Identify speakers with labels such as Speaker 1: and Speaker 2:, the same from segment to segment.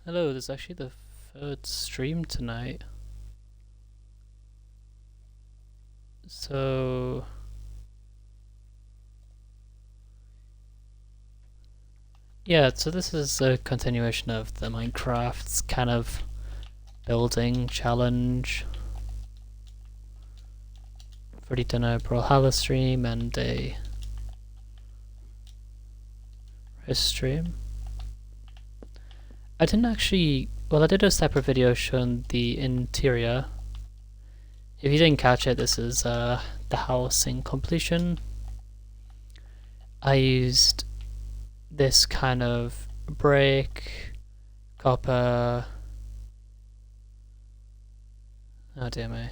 Speaker 1: Hello, this is actually the third stream tonight. So, yeah, so this is a continuation of the Minecraft's kind of building challenge. I've already done a Brawlhalla stream and a Risk stream. I didn't actually, well, I did a separate video showing the interior. If you didn't catch it, this is the house in completion. I used this kind of brick, copper. Oh dear me.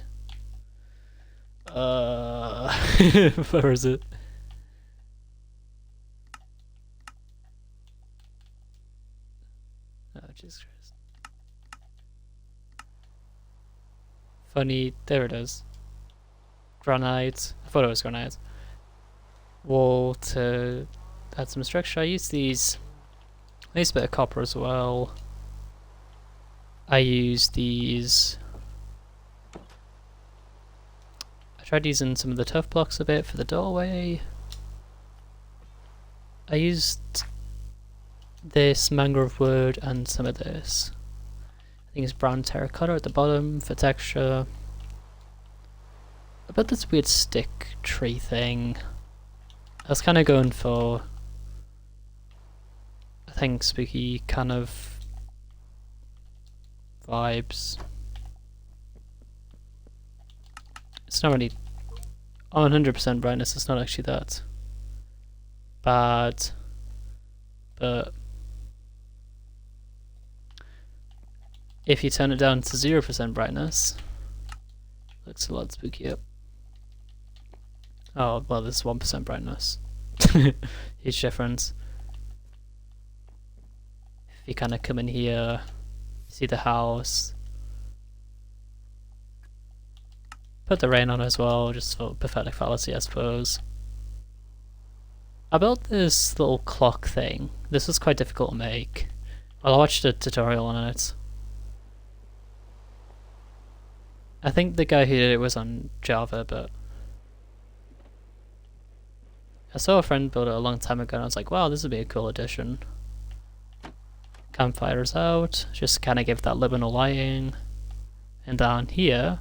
Speaker 1: Where is it? Oh Jesus Christ. Funny, there it is. Granite. I thought it was granite. Wall to add some structure. I used these. I used a bit of copper as well. I used these. I tried using some of the tough blocks a bit for the doorway. I used this mangrove wood and some of this. I think it's brown terracotta at the bottom for texture. About this weird stick tree thing. I was kind of going for, I think, spooky kind of vibes. It's not really 100% brightness, it's not actually that bad, but if you turn it down to 0% brightness, it looks a lot spookier. Oh, well, this is 1% brightness. Huge difference. If you kind of come in here, see the house. Put the rain on as well, just for pathetic fallacy, I suppose. I built this little clock thing. This was quite difficult to make. Well, I watched a tutorial on it. I think the guy who did it was on Java, but I saw a friend build it a long time ago and I was like, wow, this would be a cool addition. Campfires out, just kind of give that liminal lighting. And down here,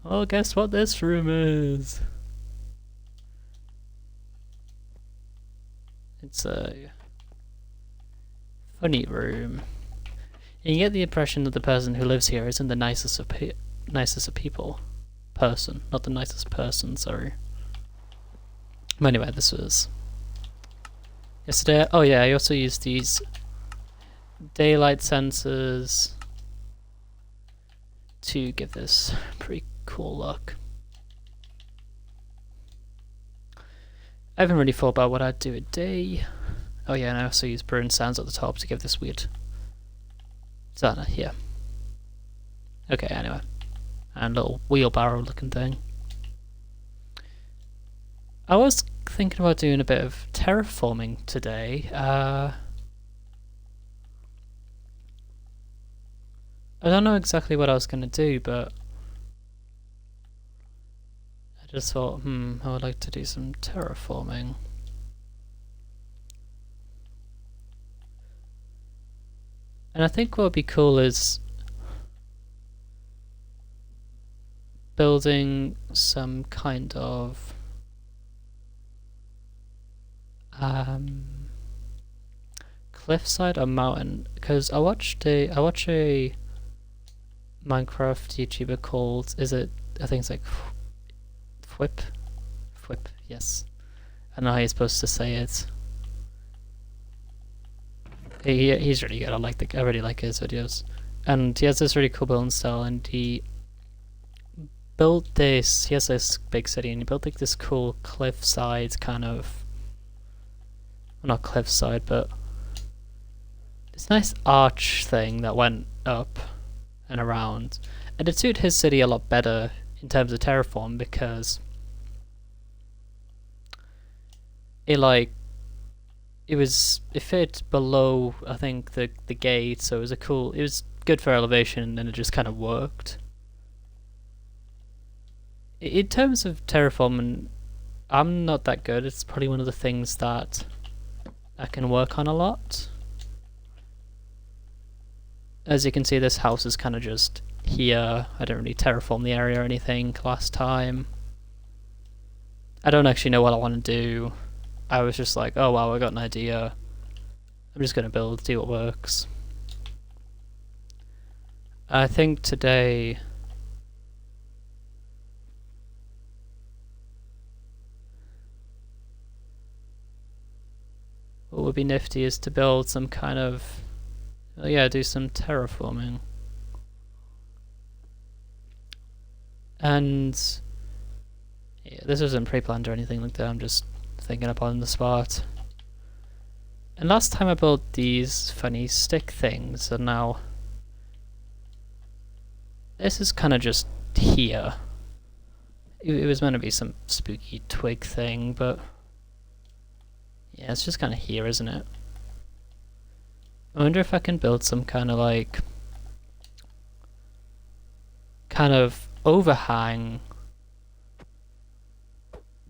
Speaker 1: well, guess what this room is? It's a funny room. And you get the impression that the person who lives here isn't the nicest of people. Person, not the nicest person, sorry. But anyway, this was yesterday. Oh yeah, I also used these daylight sensors to give this pretty cool look. I haven't really thought about what I'd do at day. Oh yeah, and I also use burn sands at the top to give this weird zona here. Okay, anyway. And a little wheelbarrow looking thing. I was thinking about doing a bit of terraforming today. I don't know exactly what I was going to do, but I just thought, I would like to do some terraforming. And I think what would be cool is building some kind of cliffside or mountain, because I watch a Minecraft YouTuber called, I think it's like Fwip, yes. I don't know how you're supposed to say it. He's really good. I really like his videos, and he has this really cool building style. And he built this. He has this big city, and he built like this cool cliffside kind of, well, not cliffside, but this nice arch thing that went up and around, and it suited his city a lot better in terms of terraform because it it fit below, I think, the gate, so it was good for elevation, and it just kind of worked. In terms of terraforming, I'm not that good. It's probably one of the things that I can work on a lot. As you can see, this house is kind of just here. I don't really terraform the area or anything last time. I don't actually know what I want to do. I was just like, oh wow, I got an idea. I'm just going to build, see what works. I think today... what would be nifty is to build some kind of... oh yeah, do some terraforming. And... yeah, this isn't pre-planned or anything like that, I'm just thinking up on the spot. And last time I built these funny stick things, and now... this is kind of just here. It was meant to be some spooky twig thing, but... yeah, it's just kind of here, isn't it? I wonder if I can build some kind of like... kind of overhang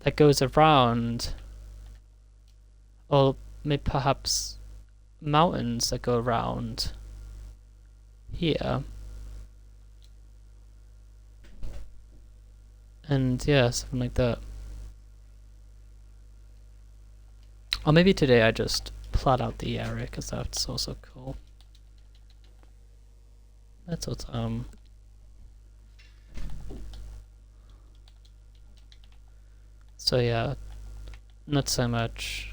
Speaker 1: that goes around, or maybe perhaps mountains that go around here. And yeah, something like that. Or maybe today I just plot out the area, because that's also cool. That's what so yeah, not so much.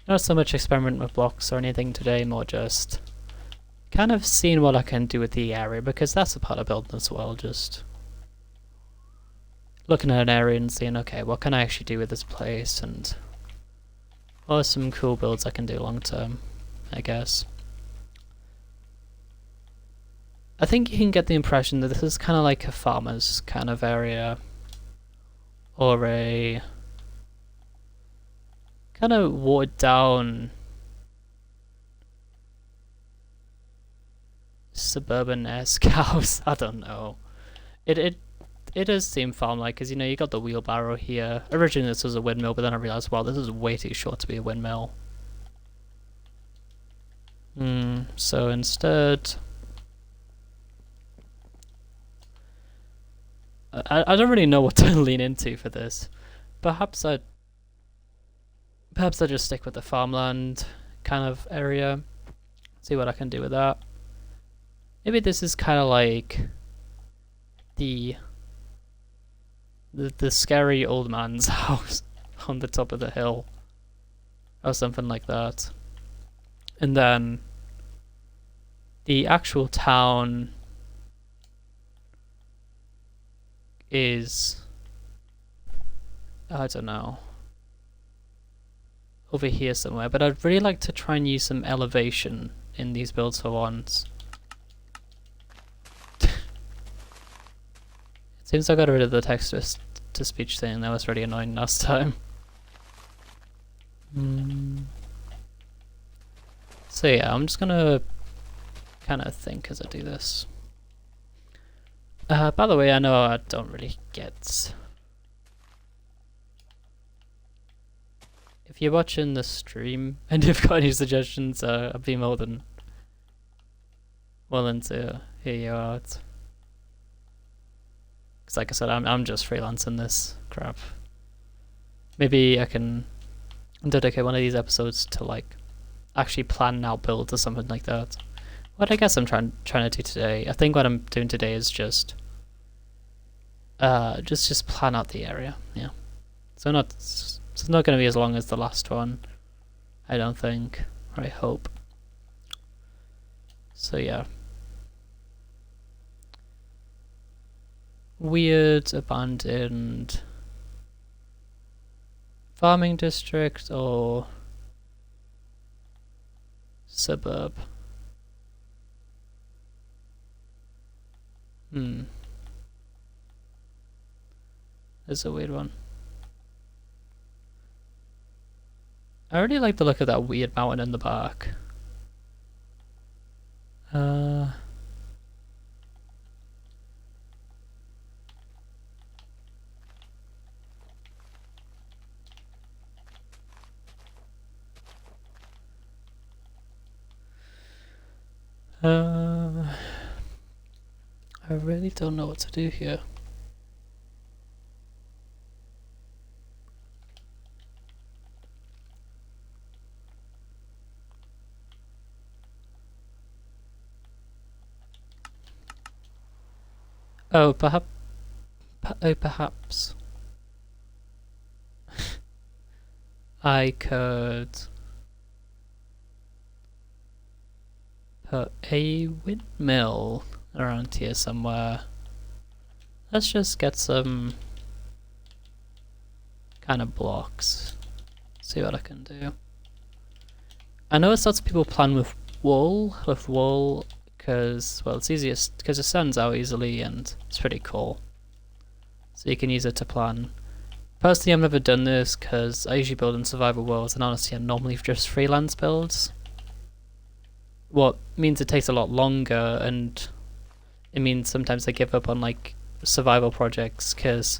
Speaker 1: Not so much experiment with blocks or anything today, more just kind of seeing what I can do with the area, because that's a part of building as well, just looking at an area and seeing, okay, what can I actually do with this place, and what are some cool builds I can do long term, I guess. I think you can get the impression that this is kind of like a farmer's kind of area, or a kind of watered down suburban-esque house. I don't know. It does seem farm-like, because you know, you got the wheelbarrow here. Originally this was a windmill, but then I realized, wow, this is way too short to be a windmill. So instead, I don't really know what to lean into for this. Perhaps I just stick with the farmland kind of area. See what I can do with that. Maybe this is kind of like the scary old man's house on the top of the hill, or something like that. And then the actual town is, I don't know, over here somewhere, but I'd really like to try and use some elevation in these builds for once. It seems I got rid of the text to speech thing. That was really annoying last time. So yeah, I'm just gonna kind of think as I do this. By the way, I know I don't really get... if you're watching the stream and you've got any suggestions, I'd be more than willing to hear you out. Because like I said, I'm just freelancing this crap. Maybe I can dedicate one of these episodes to like actually plan out builds or something like that. What I guess I'm trying to do today, I think what I'm doing today is just plan out the area. Yeah. So it's not going to be as long as the last one, I don't think, or I hope. So yeah. Weird abandoned farming district or suburb. That's a weird one. I really like the look of that weird mountain in the back. I really don't know what to do here. Oh, perhaps I could put a windmill around here somewhere. Let's just get some kind of blocks. See what I can do. I know lots of people plan with wool, because, well, it's easiest, because it sends out easily and it's pretty cool. So you can use it to plan. Personally, I've never done this because I usually build in survival worlds, and honestly, I'm normally just freelance builds. What means it takes a lot longer, and it means sometimes I give up on like survival projects because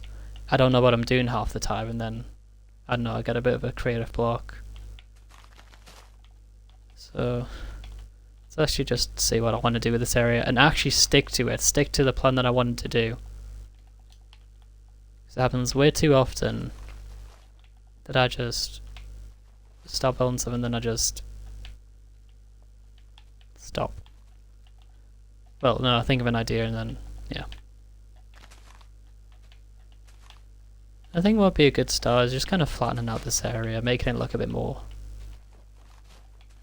Speaker 1: I don't know what I'm doing half the time, and then I don't know, I get a bit of a creative block. So let's actually just see what I want to do with this area and actually stick to it, stick to the plan that I wanted to do. It happens way too often that I just start building something and then I just stop. Well, no, I think of an idea and then, yeah. I think what would be a good start is just kind of flattening out this area, making it look a bit more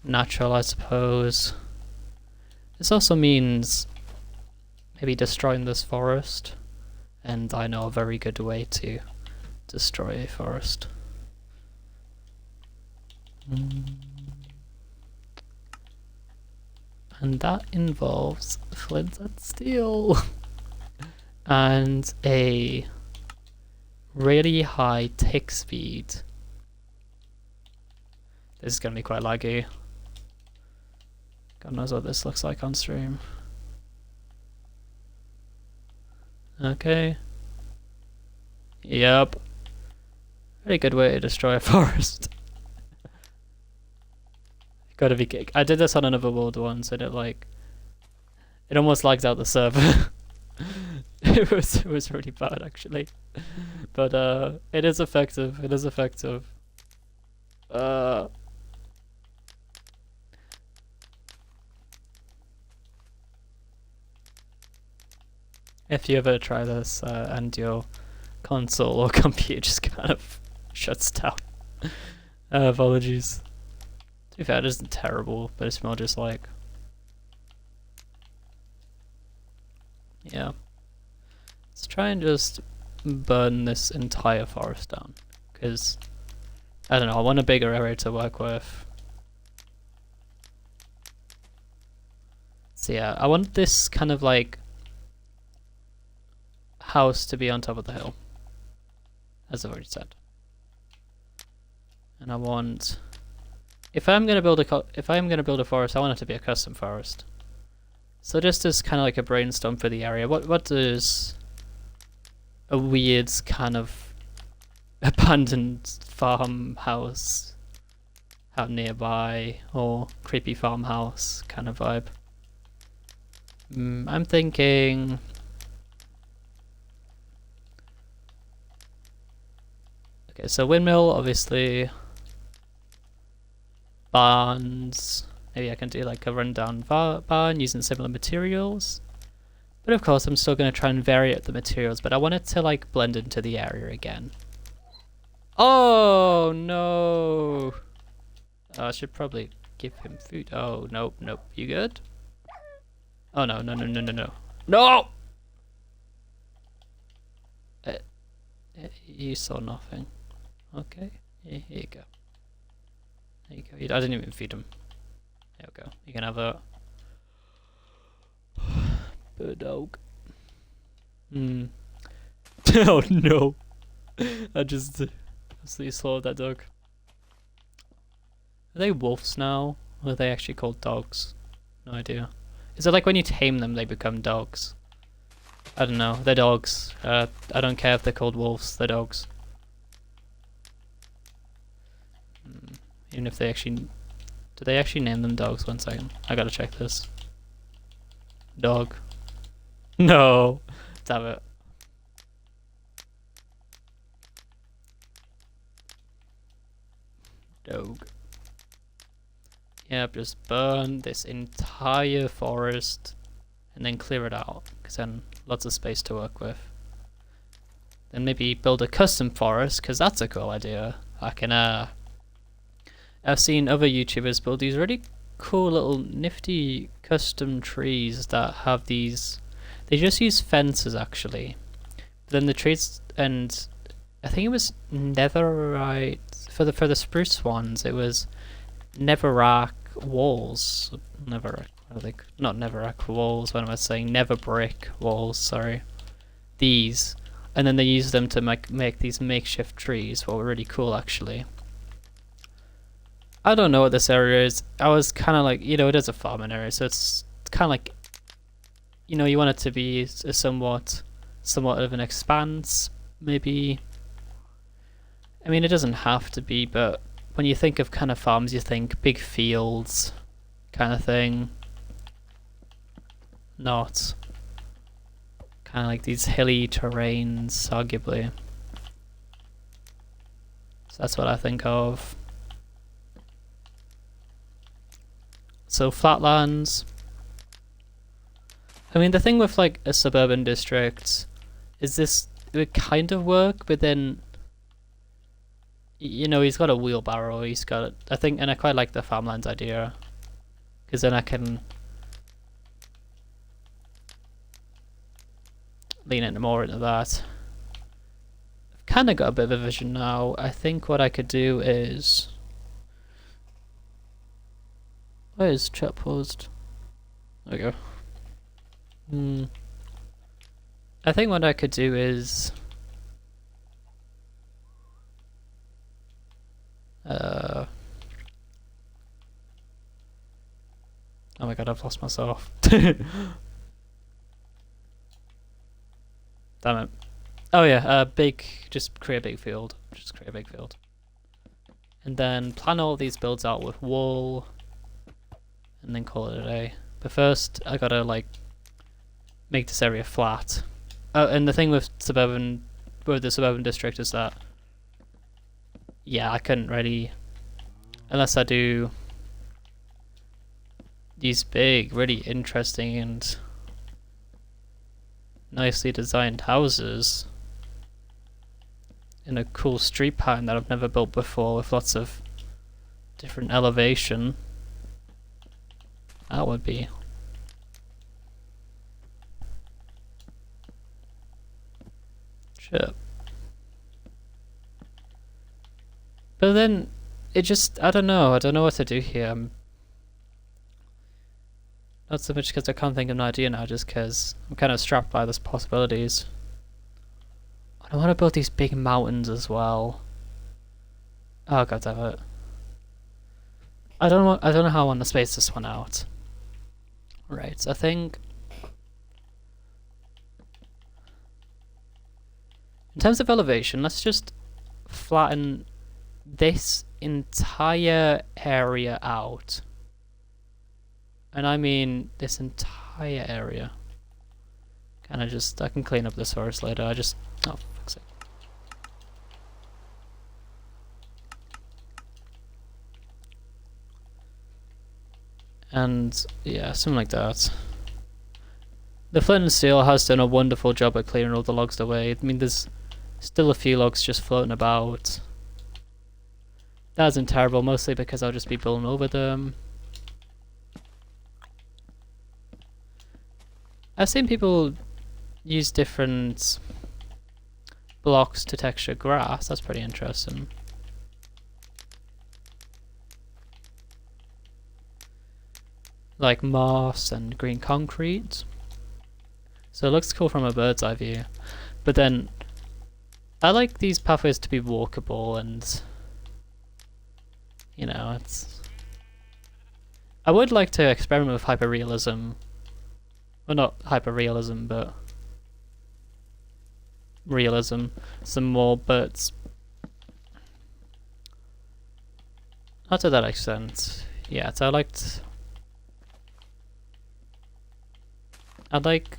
Speaker 1: natural, I suppose. This also means maybe destroying this forest. And I know a very good way to destroy a forest. And that involves flint and steel. And a really high tick speed. This is going to be quite laggy. God knows what this looks like on stream. Okay. Yep. Very good way to destroy a forest. Gotta be kick. I did this on another world once and it almost lags out the server. it was really bad actually. But it is effective. It is effective. If you ever try this and your console or computer just kind of shuts down. Apologies. To be fair, it isn't terrible, but it's more just like... Yeah. Let's try and just burn this entire forest down. Because, I don't know, I want a bigger area to work with. So yeah, I want this kind of like house to be on top of the hill, as I've already said. And I want, if I'm gonna build a forest, I want it to be a custom forest. So just as kind of like a brainstorm for the area, what does a weird kind of abandoned farmhouse out nearby, or creepy farmhouse kind of vibe? I'm thinking... Okay, so windmill, obviously. Barns. Maybe I can do like a rundown barn using similar materials. But of course, I'm still going to try and vary out the materials, but I want it to like blend into the area again. Oh, no. I should probably give him food. Oh, nope, nope. You good? Oh, no, no, no, no, no, no. No! You saw nothing. Okay, here you go. There you go. I didn't even feed him. There we go. You can have a bird dog. Oh no! I just absolutely swallowed that dog. Are they wolves now? Or are they actually called dogs? No idea. Is it like when you tame them, they become dogs? I don't know. They're dogs. I don't care if they're called wolves. They're dogs. Even if they actually... Do they actually name them dogs? 1 second. I gotta check this. Dog. No! Damn it. Dog. Yep, just burn this entire forest and then clear it out, because then lots of space to work with. Then maybe build a custom forest, because that's a cool idea. I can, I've seen other YouTubers build these really cool little nifty custom trees that have these... They just use fences actually. But then the trees, and I think it was netherite for the spruce ones. It was netherrack walls. Netherrack, like not netherrack walls. What am I saying? Nether brick walls. Sorry. These, and then they use them to make these makeshift trees. What were really cool actually. I don't know what this area is. I was kind of like, it is a farming area, so it's kind of like, you want it to be a somewhat of an expanse, maybe. I mean, it doesn't have to be, but when you think of kind of farms, you think big fields, kind of thing. Not kind of like these hilly terrains, arguably. So that's what I think of. So flatlands. I mean, the thing with like a suburban district is this, it would kind of work, but then, he's got a wheelbarrow, he's got, I think, and I quite like the farmlands idea, because then I can lean into more into that. I've kind of got a bit of a vision now. I think what I could do is... Where is chat paused? There we go. I think what I could do is... Oh my god, I've lost myself. Damn it. Oh yeah, just create a big field. Just create a big field. And then plan all these builds out with wool. And then call it a day. But first, I gotta like make this area flat. And the thing with the suburban district is that, yeah, I couldn't really, unless I do these big, really interesting and nicely designed houses in a cool street pattern that I've never built before with lots of different elevation. That would be shit. But then it just, I don't know what to do here. Not so much because I can't think of an idea now, just because I'm kind of strapped by those possibilities. I want to build these big mountains as well. Oh god damn it. I don't know how I want to space this one out. Right, so I think in terms of elevation, let's just flatten this entire area out. And I mean this entire area. Kind of just, I can clean up this forest later. Oh, fuck's sake. And yeah, something like that. The flint and steel has done a wonderful job at clearing all the logs away. I mean, there's still a few logs just floating about. That isn't terrible, mostly because I'll just be building over them. I've seen people use different blocks to texture grass. That's pretty interesting. Like moss and green concrete. So it looks cool from a bird's eye view. But then I like these pathways to be walkable and, it's I would like to experiment with hyperrealism. Well, not hyperrealism, but realism some more, but not to that extent. Yeah, so I'd like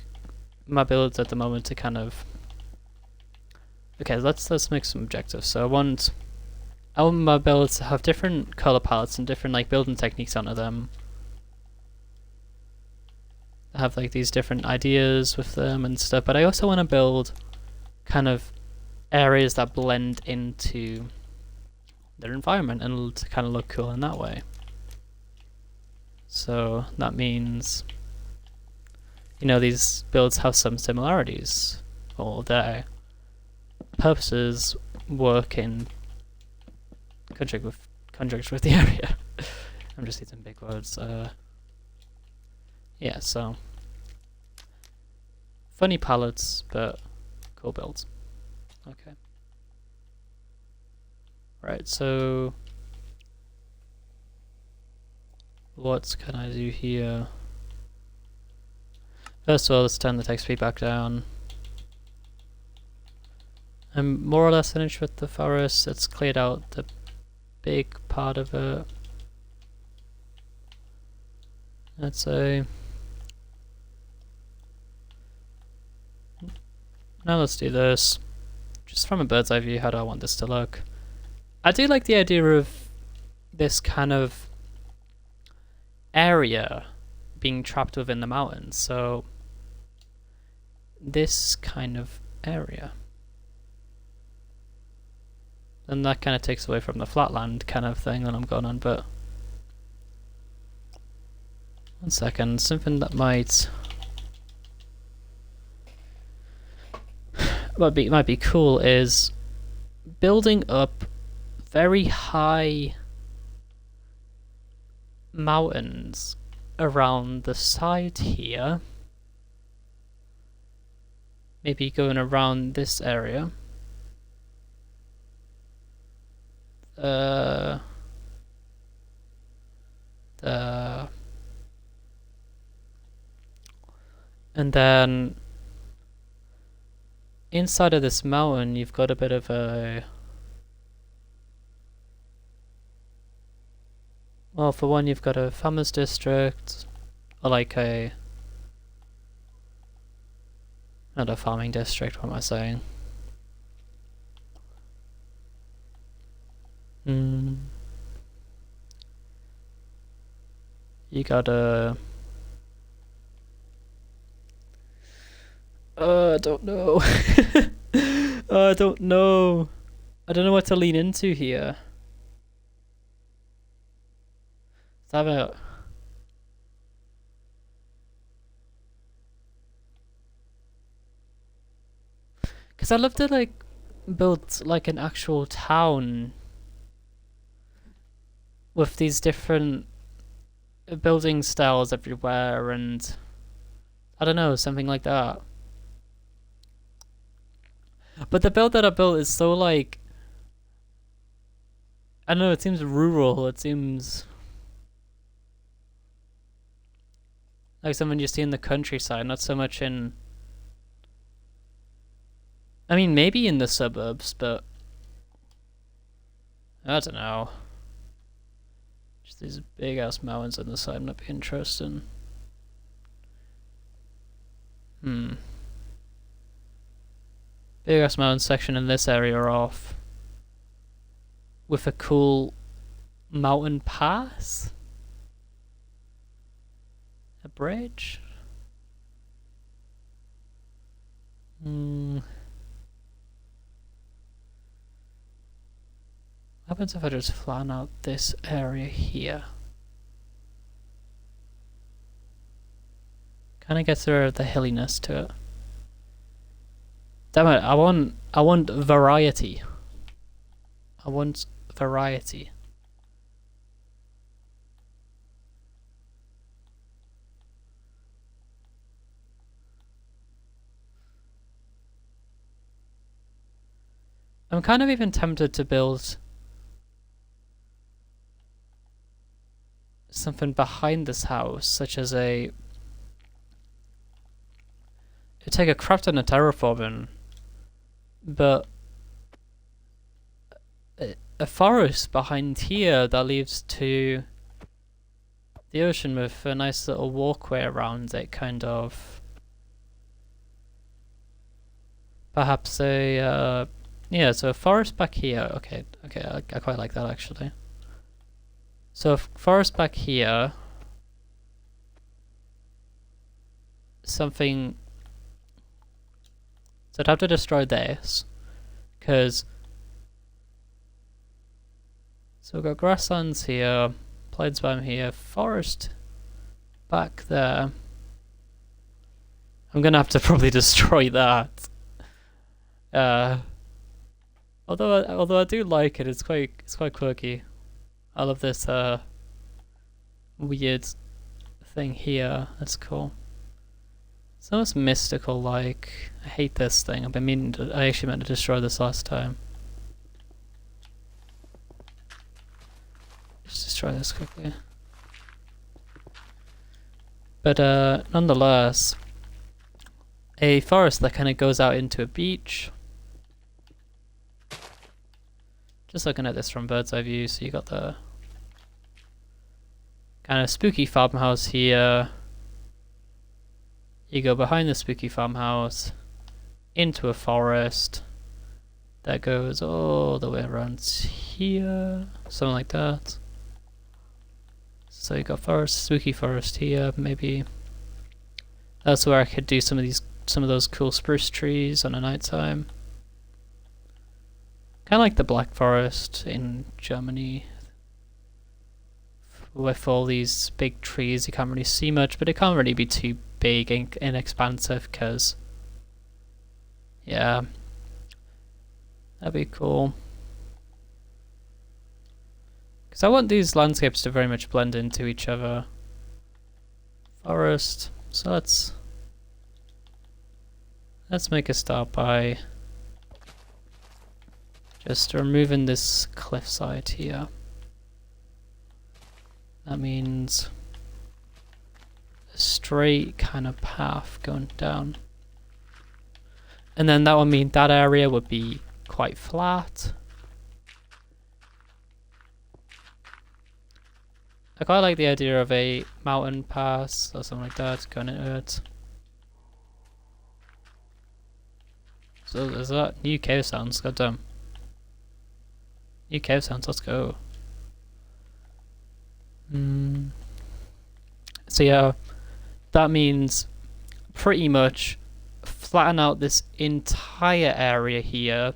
Speaker 1: my builds at the moment to kind of... Okay, let's make some objectives. So I want my builds to have different color palettes and different like building techniques onto them. I have like these different ideas with them and stuff, but I also want to build kind of areas that blend into their environment and to kind of look cool in that way. So that means, you know, these builds have some similarities, or their purposes work in conjunct with the area. I'm just using big words. Yeah, so funny palettes, but cool builds. Okay. Right, so what can I do here? First of all, let's turn the text speed back down. I'm more or less finished with the forest. It's cleared out the big part of it. Let's say... Now let's do this. Just from a bird's eye view, how do I want this to look? I do like the idea of this kind of area being trapped within the mountains, so this kind of area. And that kind of takes away from the flatland kind of thing that I'm going on, but... One second, something that might be cool is building up very high mountains around the side here. Maybe going around this area. And then inside of this mountain, you've got a bit of a... Well, for one, you've got a farmers district, or like a... Not a farming district, what am I saying? You got a... I don't know. I don't know. I don't know what to lean into here. Let's have a... Because I'd love to like build like an actual town with these different building styles everywhere, and I don't know, something like that. But the build that I built is so like, I don't know, it seems rural, it seems like something you see in the countryside, not so much in... I mean, maybe in the suburbs, but I don't know. Just these big ass mountains on the side might be interesting. Big ass mountain section in this area off with a cool mountain pass? A bridge? What happens if I just flatten out this area here? Kinda gets rid of the hilliness to it. Damn it, I want variety. I want variety. I'm kind of even tempted to build something behind this house, such as it'd take a craft and a terraforming, but a forest behind here that leads to the ocean with a nice little walkway around it, kind of. Perhaps yeah, so a forest back here. Okay, I quite like that actually. So forest back here, something. So I'd have to destroy this, because. So we've got grasslands here, plains biome here, forest back there. I'm gonna have to probably destroy that. Although I do like it, it's quite quirky. I love this weird thing here. That's cool. It's almost mystical like. I hate this thing. I actually meant to destroy this last time. Just destroy this quickly. But nonetheless, a forest that kind of goes out into a beach. Just looking at this from bird's eye view, so you got the kind of spooky farmhouse here. You go behind the spooky farmhouse into a forest that goes all the way around here, something like that. So you got spooky forest here, maybe. That's where I could do some of those cool spruce trees on a nighttime. Kind of like the Black Forest in Germany, with all these big trees. You can't really see much, but it can't really be too big and inexpansive, because yeah, that'd be cool. Because I want these landscapes to very much blend into each other. Forest. So let's make a start by just removing this cliffside here. That means a straight kind of path going down. And then that would mean that area would be quite flat. I quite like the idea of a mountain pass or something like that going into it. So there's that new cave sounds, goddamn. New cave sounds, let's go. So yeah, that means pretty much flatten out this entire area here,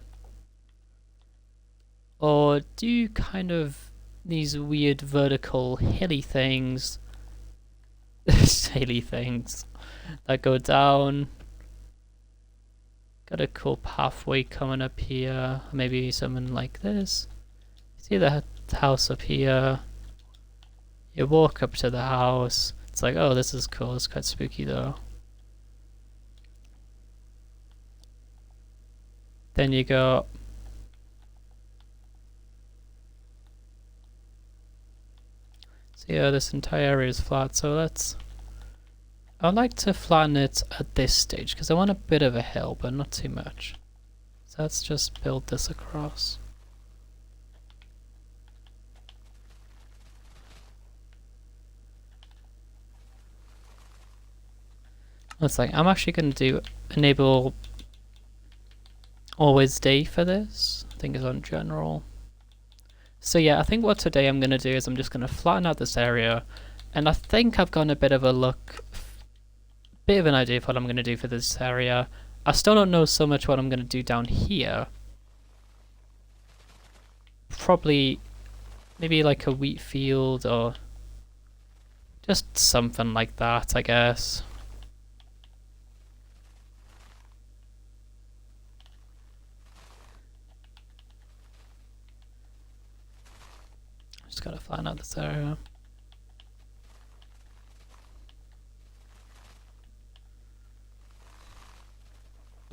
Speaker 1: or do kind of these weird vertical hilly things that go down. Got a cool pathway coming up here, maybe something like this. See the house up here, you walk up to the house, it's like, oh, this is cool, it's quite spooky though. Then you go so yeah, this entire area is flat, so I'd like to flatten it at this stage because I want a bit of a hill, but not too much. So let's just build this across. It's like, I'm actually going to enable always day for this. I think it's on general. So yeah, I think what today I'm going to do is I'm just going to flatten out this area, and I think I've gotten a bit of an idea of what I'm going to do for this area. I still don't know so much what I'm going to do down here. Probably maybe like a wheat field or just something like that, I guess. Just gotta flatten out this area.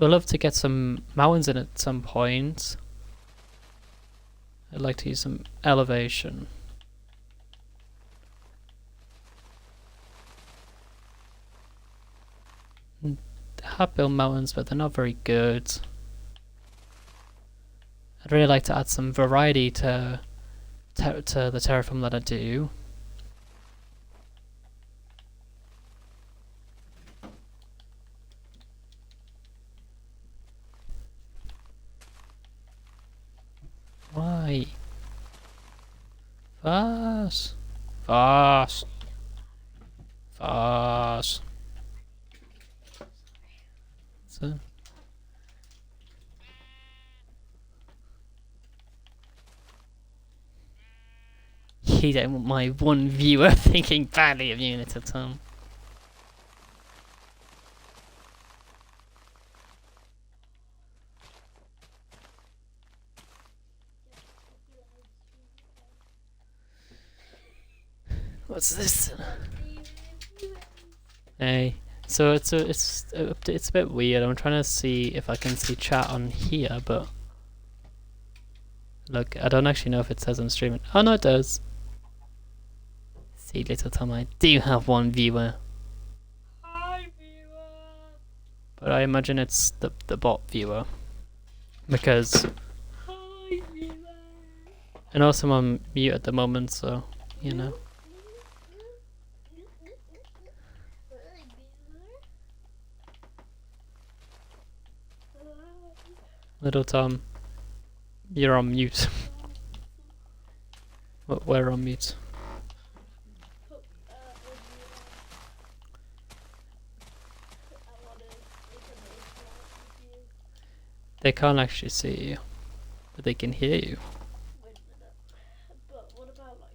Speaker 1: I'd love to get some mountains in at some point. I'd like to use some elevation. have built mountains, but they're not very good. I'd really like to add some variety to the terraform that I do. Why? Fast. Fast. Fast. So. You don't want my one viewer thinking badly of Unit at all. What's this? Hey, so it's a bit weird. I'm trying to see if I can see chat on here, but look, I don't actually know if it says I'm streaming. Oh no, it does. See, little Tom, I do have one viewer. Hi, viewer. But I imagine it's the bot viewer because. Hi, viewer. And also I'm on mute at the moment, so you know. Little Tom, you're on mute. We're on mute. They can't actually see you, but they can hear you. Wait a minute. But what about like,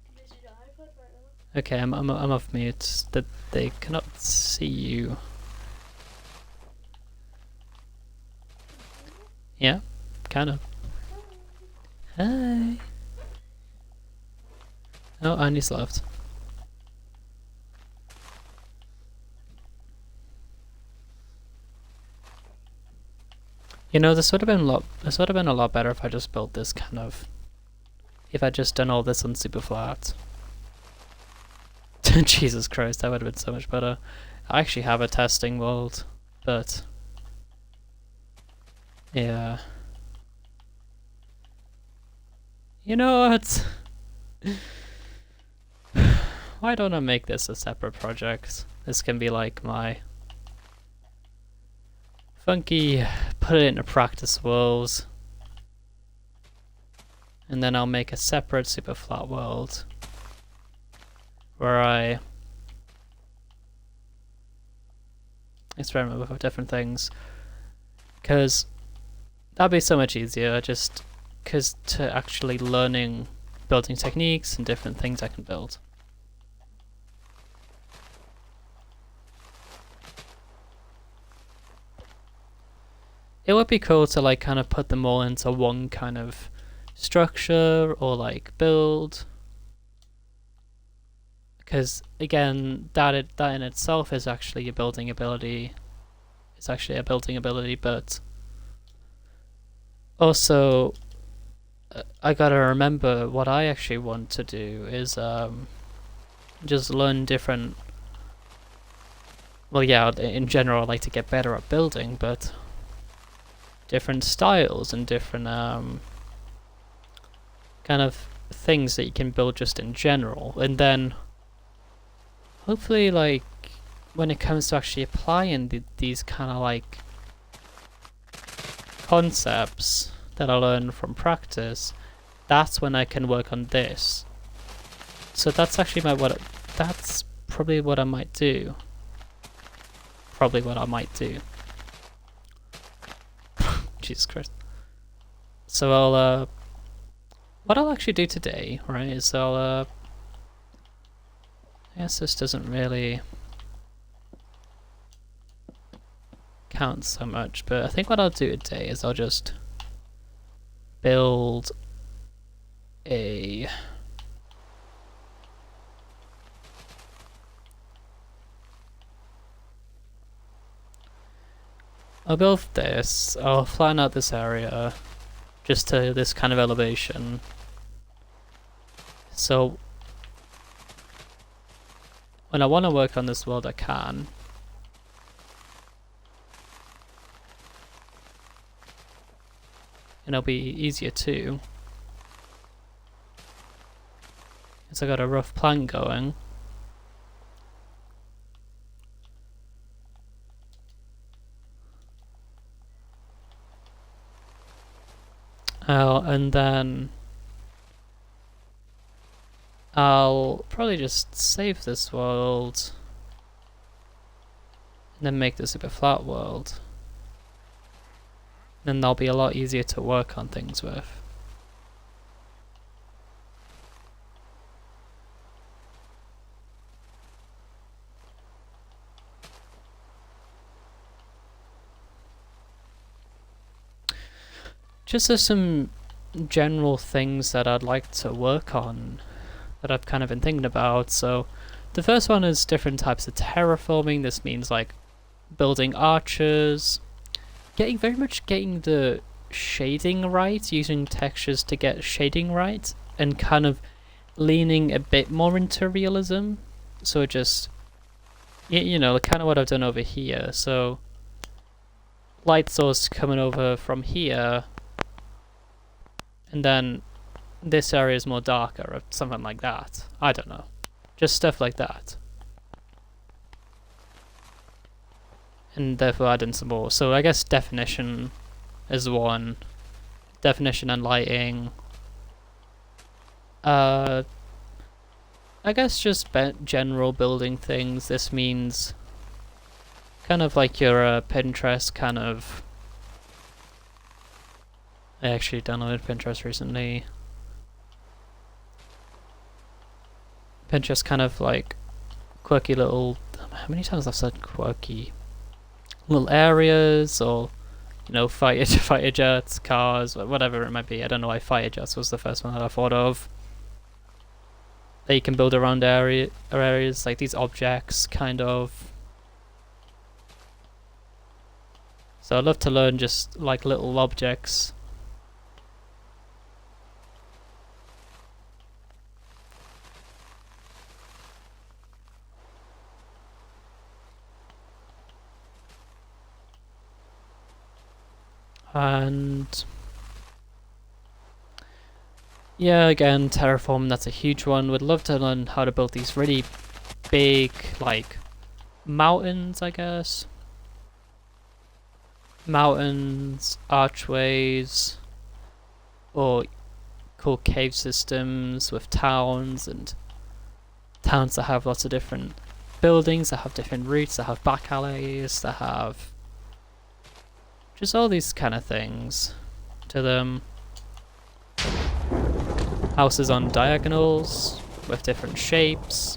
Speaker 1: can they see your iPad right now? Okay, I'm off mute. That they cannot see you. Yeah, kind of. Hi. Oh, Annie's left. You know, this would have been a lot better if I just built this kind of. If I just done all this on super flat. Jesus Christ, that would have been so much better. I actually have a testing world, but yeah. You know what? Why don't I make this a separate project? This can be like my funky, put it into practice world. And then I'll make a separate super flat world where I experiment with different things. Because that'd be so much easier, just because to actually learning building techniques and different things I can build. It would be cool to like kind of put them all into one kind of structure or like build, because again that in itself is actually a building ability. It's actually a building ability, but also I gotta remember what I actually want to do is just learn different. Well, yeah, in general I like to get better at building, but different styles and different kind of things that you can build just in general, and then hopefully like when it comes to actually applying these kind of like concepts that I learn from practice, that's when I can work on this. So that's actually that's probably what I might do. Jesus Christ. So I'll what I'll actually do today, right, is I guess this doesn't really count so much, but I think what I'll do today is I'll just build a I'll build this, I'll flatten out this area just to this kind of elevation. So when I want to work on this world I can. and it'll be easier too. So I got a rough plan going. And then I'll probably just save this world and then make the super flat world. Then they'll be a lot easier to work on things with. Just as some general things that I'd like to work on that I've kind of been thinking about. So the first one is different types of terraforming. This means like building archers, getting the shading right, using textures to get shading right, and kind of leaning a bit more into realism. So just, you know, kind of what I've done over here. So light source coming over from here, and then this area is more darker, or something like that. I don't know. Just stuff like that. And therefore add in some more. So I guess definition is one. Definition and lighting. I guess just general building things. This means kind of like your Pinterest kind of... I actually downloaded Pinterest recently. Pinterest kind of like quirky little... How many times I've said quirky? Little areas, or you know, fighter jets, cars, whatever it might be. I don't know why fighter jets was the first one that I thought of. That you can build around areas like these objects, kind of. So I'd love to learn just like little objects. And yeah, again, terraform, that's a huge one. Would love to learn how to build these really big, like, mountains, I guess. Mountains, archways, or cool cave systems with towns, and towns that have lots of different buildings, that have different routes, that have back alleys, that have just all these kind of things to them. Houses on diagonals with different shapes.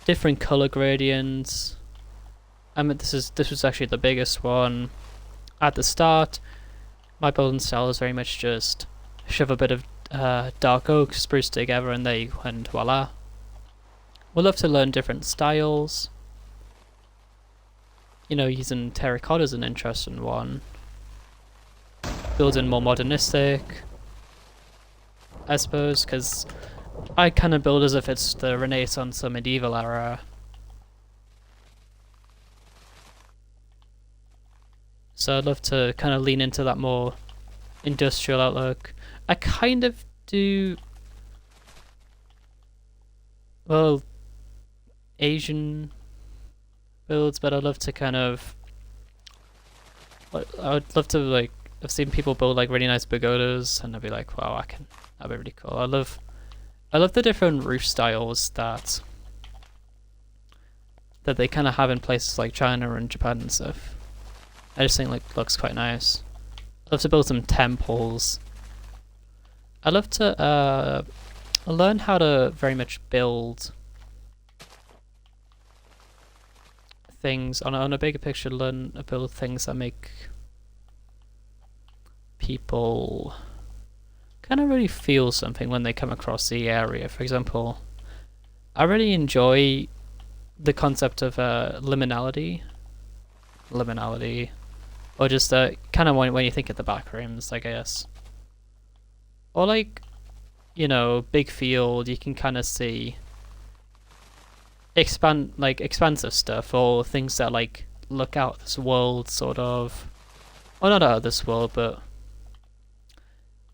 Speaker 1: Different color gradients. I mean, this was actually the biggest one at the start. My building style is very much just shove a bit of dark oak spruce together, and there you go, and voila. We'd love to learn different styles. You know, using terracotta is an interesting one. Building more modernistic, I suppose, because I kind of build as if it's the Renaissance or medieval era. So I'd love to kind of lean into that more industrial outlook. I kind of do, well, Asian builds, but I'd love to kind of, I would love to, like, I've seen people build like really nice pagodas, and I'd be like, wow, that'd be really cool. I love the different roof styles that they kind of have in places like China and Japan and stuff. I just think like looks quite nice. I'd love to build some temples. I'd love to learn how to very much build things on a bigger picture. Build things that make people kind of really feel something when they come across the area. For example, I really enjoy the concept of liminality, or just kind of when you think of the backrooms, I guess, or like, you know, big field, you can kind of see expansive stuff, or things that like look out this world sort of, well, not out of this world, but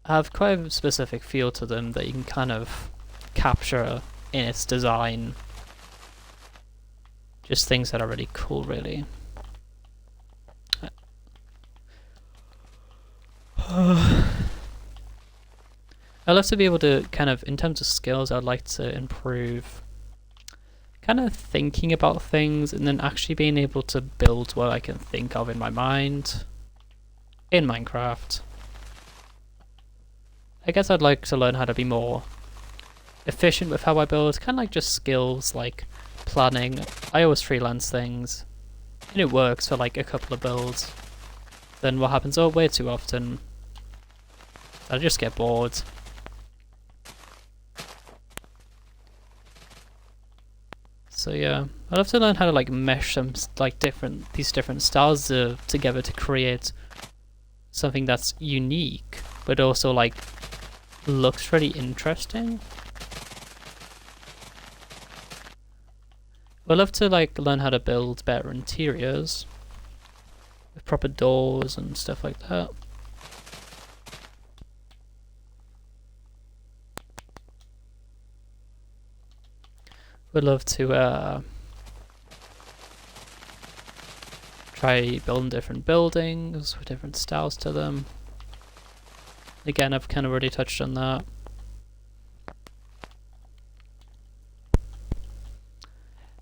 Speaker 1: have quite a specific feel to them that you can kind of capture in its design. Just things that are really cool, really. I'd love to be able to kind of, in terms of skills, I'd like to improve kind of thinking about things and then actually being able to build what I can think of in my mind in Minecraft. I guess I'd like to learn how to be more efficient with how I build, kind of like just skills like planning. I always freelance things and it works for like a couple of builds. Then what happens way too often, I just get bored. So yeah, I'd love to learn how to like mesh some like these different styles together to create something that's unique, but also like looks really interesting. I'd love to like learn how to build better interiors with proper doors and stuff like that. Would love to try building different buildings with different styles to them. Again, I've kind of already touched on that.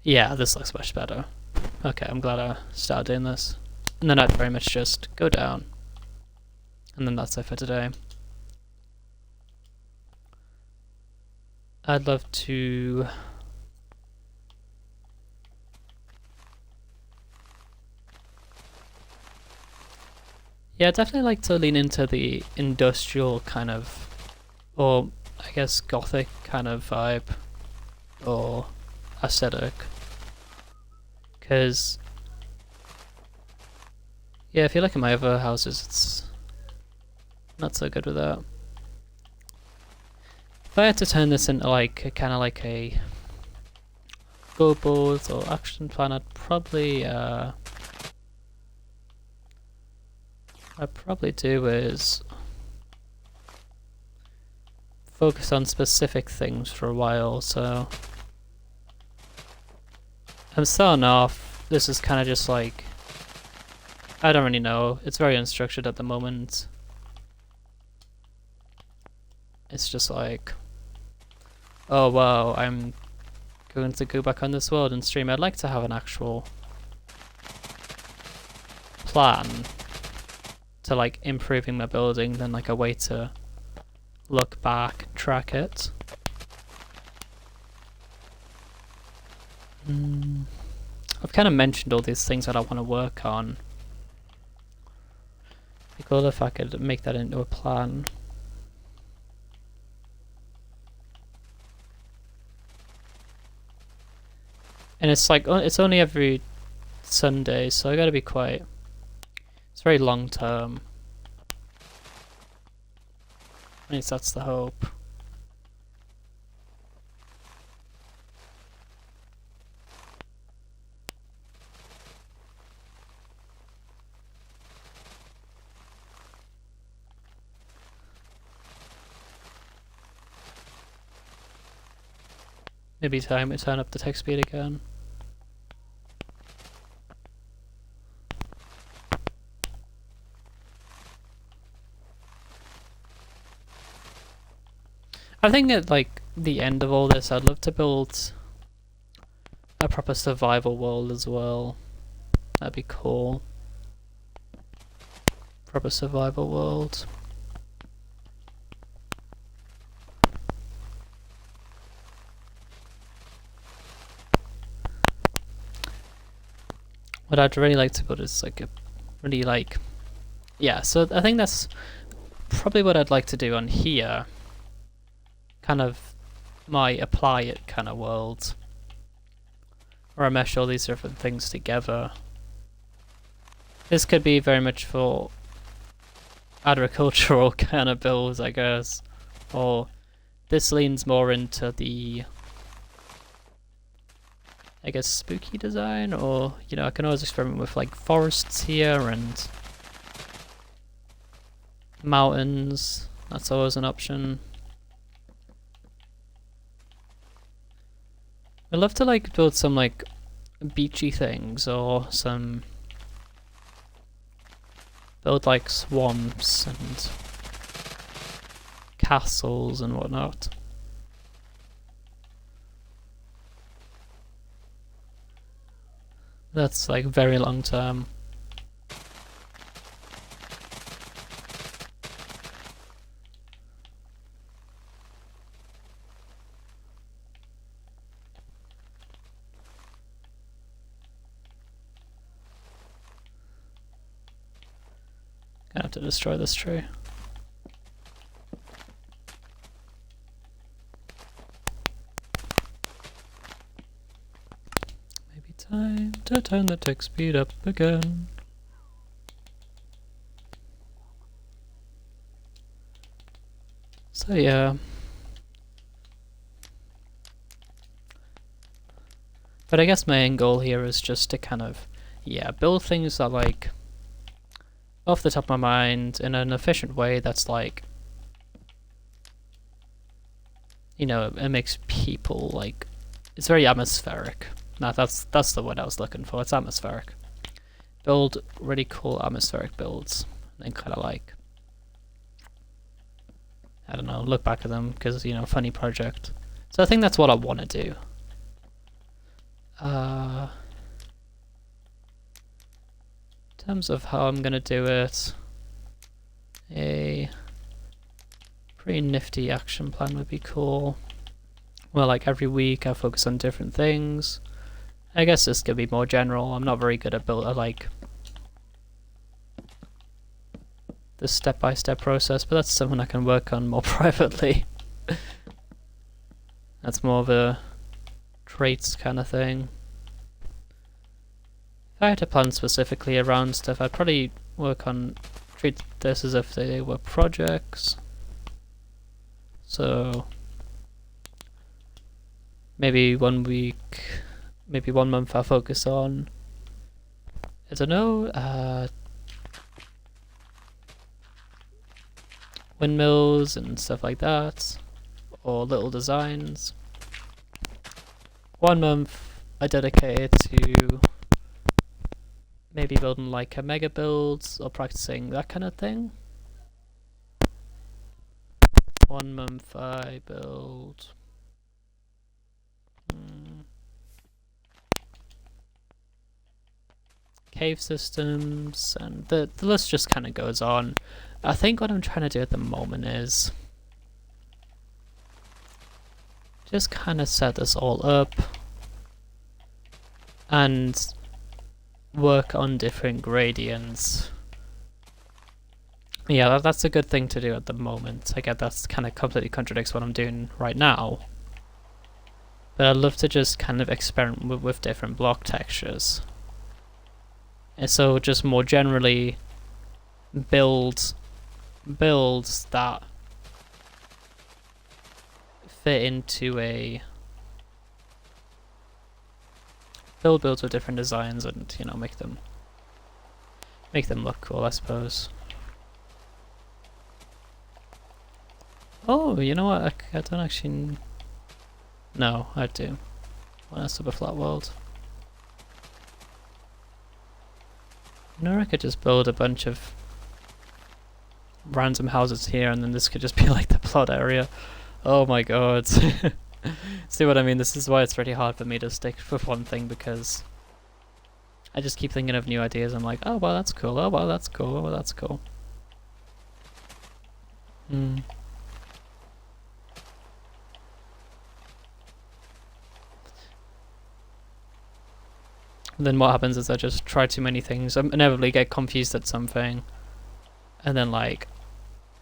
Speaker 1: Yeah, this looks much better. Okay, I'm glad I started doing this. And then I'd very much just go down. And then that's it for today. I'd love to... Yeah, I'd definitely like to lean into the industrial kind of, or I guess gothic kind of vibe, or aesthetic. Because, yeah, I feel like in my other houses it's not so good with that. If I had to turn this into like a kind of like a go board or action plan, I'd probably do is focus on specific things for a while. So I'm starting off, this is kind of just like, I don't really know, it's very unstructured at the moment. It's just like, oh wow, I'm going to go back on this world and stream. I'd like to have an actual plan to like improving my building, then like a way to look back, track it. I've kind of mentioned all these things that I want to work on. It'd be cool if I could make that into a plan. And it's like, it's only every Sunday, so I gotta be quite, it's very long term. At least that's the hope. Maybe time to turn up the text speed again. I think at like the end of all this, I'd love to build a proper survival world as well. That'd be cool. Proper survival world. What I'd really like to build is like a really like, yeah, so I think that's probably what I'd like to do on here. Kind of my apply it kind of world, where I mesh all these different things together. This could be very much for agricultural kind of builds, I guess, or this leans more into the I guess, spooky design, or, you know, I can always experiment with like forests here and mountains. That's always an option. I'd love to like build some like beachy things, or some build like swamps and castles and whatnot. That's like very long term. Gonna have to destroy this tree. Maybe time to turn the tick speed up again. So yeah. But I guess my end goal here is just to kind of, yeah, build things that like off the top of my mind in an efficient way that's like, you know, it makes people like, it's very atmospheric. No, that's the word I was looking for. It's atmospheric. Build really cool atmospheric builds, and then kind of like, I don't know, look back at them because, you know, funny project. So I think that's what I want to do. In terms of how I'm gonna do it, a pretty nifty action plan would be cool. Well, like every week I focus on different things. I guess this could be more general. I'm not very good at like the step-by-step process, but that's something I can work on more privately. That's more of a traits kind of thing. If I had to plan specifically around stuff, I'd probably treat this as if they were projects. So maybe 1 week, maybe 1 month I'll focus on, I don't know, windmills and stuff like that, or little designs. 1 month I dedicate to maybe building like a mega builds or practicing that kind of thing. 1 month I build cave systems, and the list just kind of goes on. I think what I'm trying to do at the moment is just kind of set this all up and work on different gradients. Yeah, that's a good thing to do at the moment. I get that's kind of completely contradicts what I'm doing right now. But I'd love to just kind of experiment with different block textures. And so just more generally builds that fit into a builds with different designs, and, you know, make them look cool, I suppose. Oh, you know what? I don't actually. No, I do. Well, that's a flat world. You know, I could just build a bunch of random houses here, and then this could just be like the plot area. Oh my god. See what I mean? This is why it's really hard for me to stick with one thing, because I just keep thinking of new ideas. I'm like, oh well, that's cool. Oh well, that's cool. Oh well, that's cool. Then what happens is I just try too many things. I inevitably get confused at something, and then like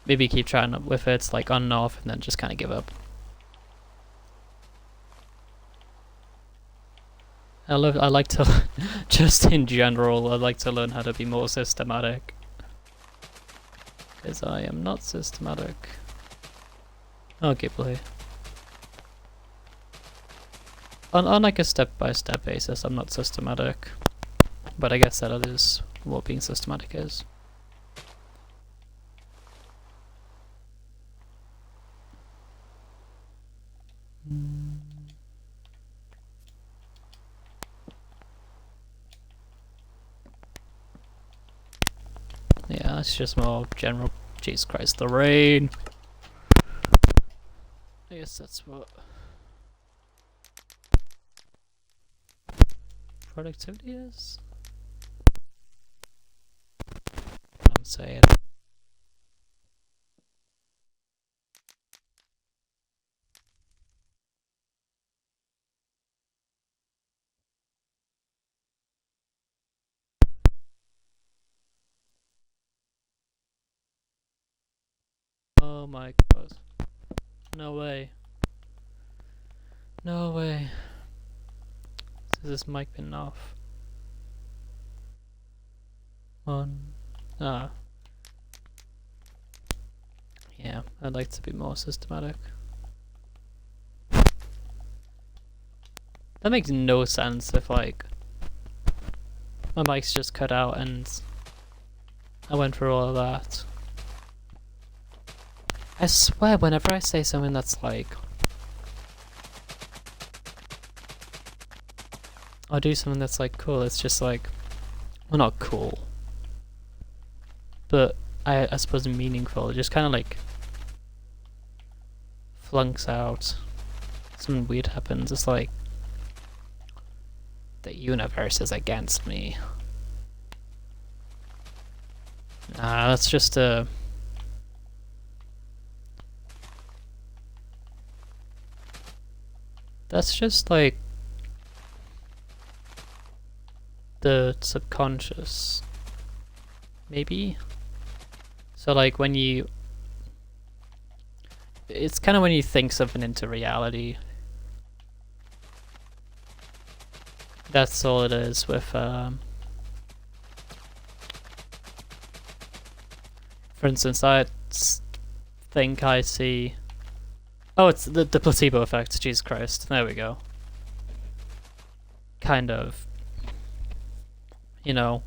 Speaker 1: maybe keep trying with it, like on and off, and then just kind of give up. I like to just in general, I like to learn how to be more systematic, because I am not systematic. Okay, play. On like a step-by-step basis, I'm not systematic. But I guess that is what being systematic is. Yeah, that's just more general. Jesus Christ, the rain! I guess that's what productivity is? I'm saying. Oh my god. No way. No way. Has this mic been off? On. Ah. Yeah, I'd like to be more systematic. That makes no sense if, like, my mic's just cut out and I went through all of that. I swear, whenever I say something that's like, I'll do something that's like cool, it's just like, well, not cool, but I suppose meaningful. It just kind of like flunks out. Something weird happens. It's like the universe is against me. Nah, that's just a. That's just like the subconscious, maybe. So like when you, it's kind of when you think something into reality. That's all it is with for instance, I think I see. Oh, it's the placebo effect. Jesus Christ. There we go. Kind of. You know.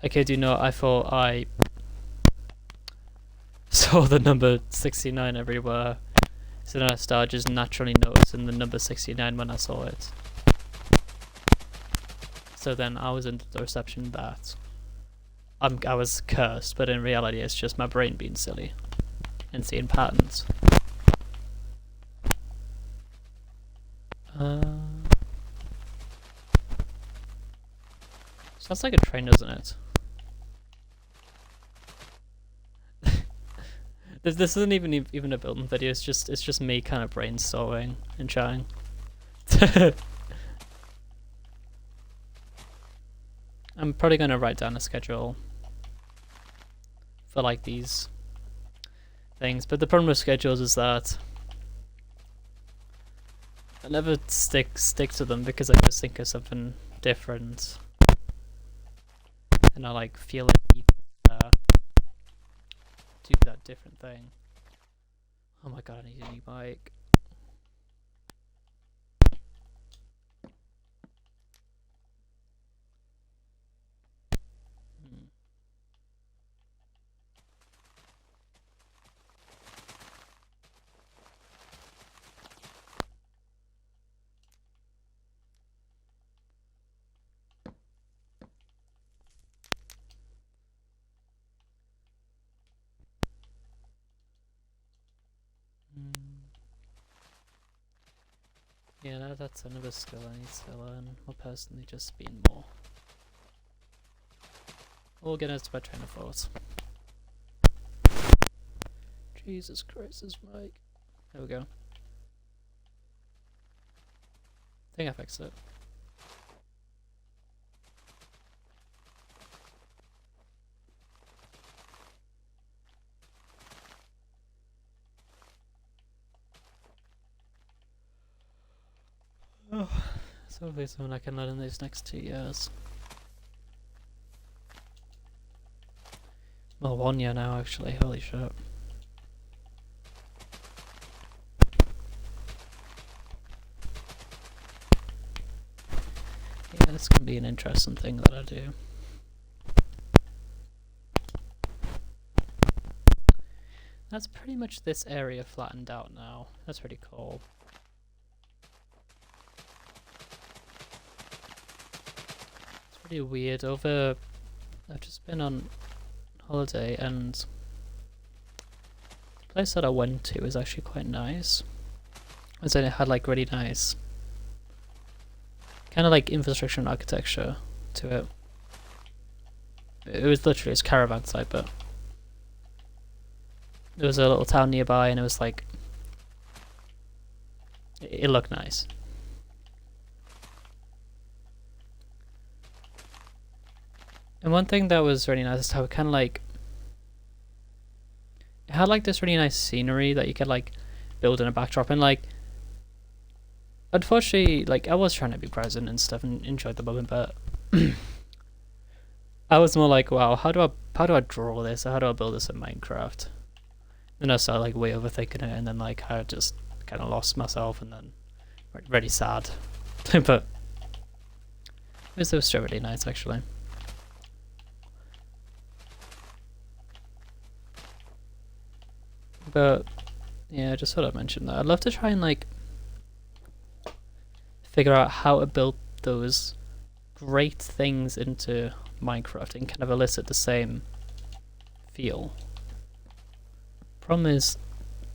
Speaker 1: I kid you not, I thought I saw the number 69 everywhere. So then I started just naturally noticing the number 69 when I saw it. So then I was into the reception that I was cursed, but in reality it's just my brain being silly and seeing patterns. Sounds like a train, doesn't it? This isn't even a building video. It's just me kind of brainstorming and trying. I'm probably gonna write down a schedule for like these things, but the problem with schedules is that I never stick to them because I just think of something different, and I like feel like I need to do that different thing. Oh my god, I need a new mic. Yeah, that's another skill I need to learn, or personally just being more. Organized by train of thought. Jesus Christ, this mic. There we go. I think I fixed it. Oh, so hopefully something I can learn in these next 2 years. Well, 1 year now actually, holy shit. this can be an interesting thing that I do. That's pretty much this area flattened out now. That's pretty cool. It's pretty weird. I've just been on holiday, and the place that I went to was actually quite nice. As in, it had like really nice kind of like infrastructure and architecture to it. It was literally a caravan site, but there was a little town nearby, and it was like, it looked nice. And one thing that was really nice is how it kind of like, it had like this really nice scenery that you could like build in a backdrop, and like, unfortunately, like, I was trying to be present and stuff and enjoy the moment, but I was more like, wow, how do I draw this? How do I build this in Minecraft? And I started like way overthinking it, and then like I just kind of lost myself, and then really sad. But it was still really nice, actually. But yeah, I just thought I'd mention that. I'd love to try and like figure out how to build those great things into Minecraft and kind of elicit the same feel. Problem is,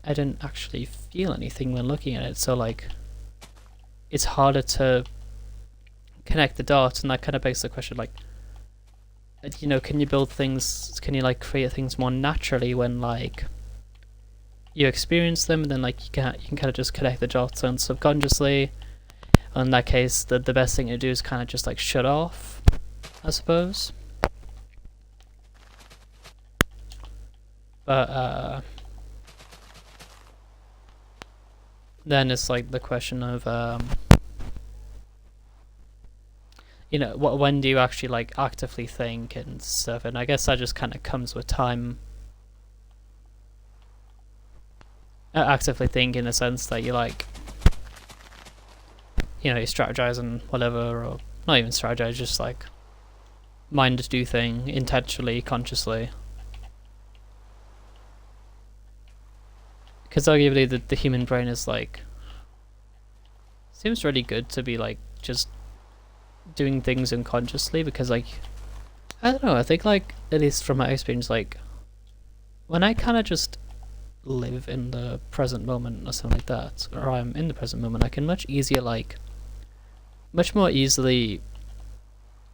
Speaker 1: I didn't actually feel anything when looking at it, so like, it's harder to connect the dots, and that kind of begs the question, like, you know, can you build things, can you like create things more naturally when like you experience them, and then like you can kind of just connect the dots and subconsciously. In that case, the best thing to do is kind of just like shut off, I suppose. But then it's like the question of you know, when do you actually like actively think and stuff? And I guess that just kind of comes with time. Actively think in the sense that you like, you know, you strategize and whatever, or not even strategize, just like mind do thing intentionally, consciously. Because arguably the human brain is like, seems really good to be like just doing things unconsciously, because like, I don't know, I think like, at least from my experience, like when I kind of just live in the present moment or something like that, or I'm in the present moment, I can much more easily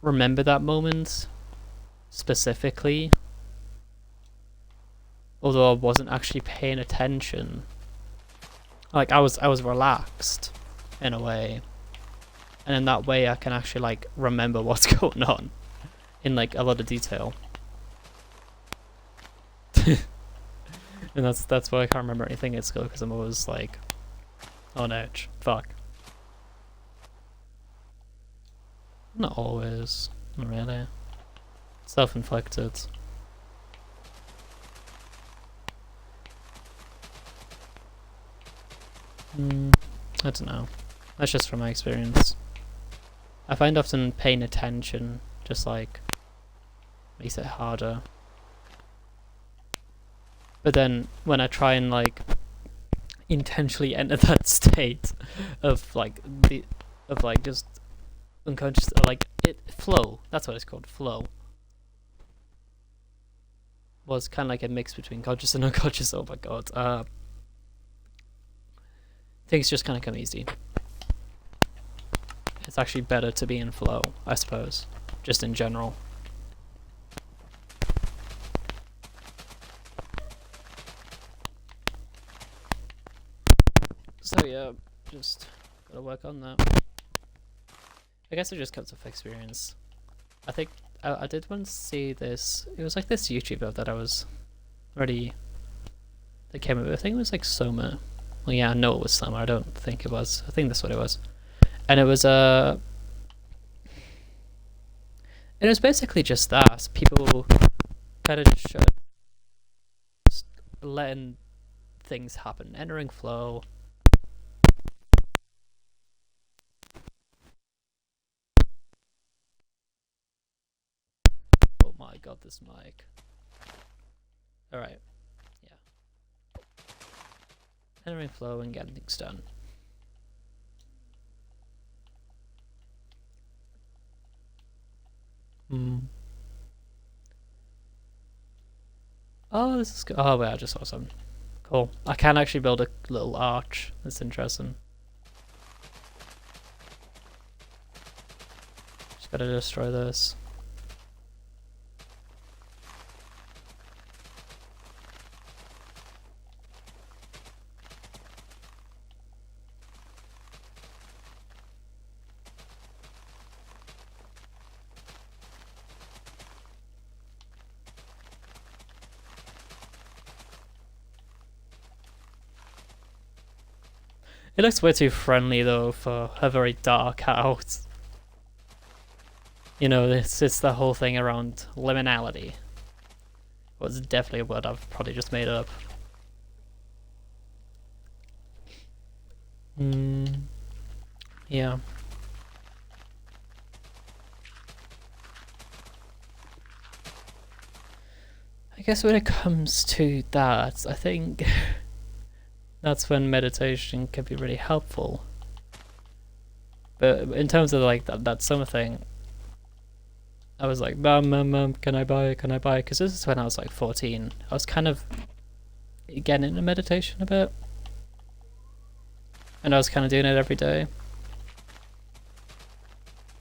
Speaker 1: remember that moment specifically, although I wasn't actually paying attention. Like I was relaxed in a way, and in that way I can actually like remember what's going on in like a lot of detail. And that's why I can't remember anything at school, because I'm always like on edge. Fuck. Not always, not really. Self-inflicted. I don't know. That's just from my experience. I find often paying attention just like makes it harder. But then when I try and like intentionally enter that state of like just unconscious, like flow, that's what it's called, flow, was kind of like a mix between conscious and unconscious. Oh my god. Things just kind of come easy. It's actually better to be in flow, I suppose, just in general. So yeah, just gotta work on that. I guess it just comes with experience. I think I did once see this, it was like this YouTuber that I was already, that came up with, I think it was like Soma. Well yeah, I know it was Soma, I don't think it was, I think that's what it was. And it was basically just that, people kind of just letting things happen, entering flow. this mic. Alright, yeah. Entering flow and getting things done. Oh, this is good. Oh, wait, I just saw something. Cool. I can actually build a little arch. That's interesting. Just gotta destroy this. It looks way too friendly though for a very dark house. You know, it's the whole thing around liminality. Well, it's definitely a word I've probably just made up. Yeah. I guess when it comes to that, I think that's when meditation can be really helpful. But in terms of like that summer thing, I was like, Mum, can I buy? Can I buy? Because this is when I was like 14. I was kind of getting into meditation a bit. And I was kind of doing it every day.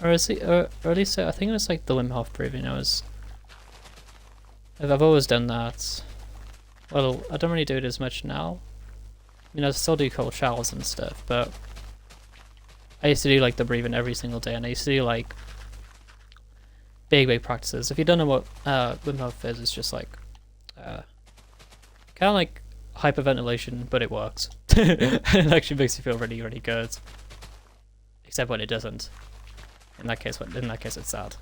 Speaker 1: Or at least I think it was like the Wim Hof breathing. I've always done that. Well, I don't really do it as much now. I mean, I still do cold showers and stuff, but I used to do like the breathing every single day, and I used to do like big practices. If you don't know what Wim Hof is, it's just like kind of like hyperventilation, but it works. It actually makes you feel really, really good. Except when it doesn't. In that case, it's sad.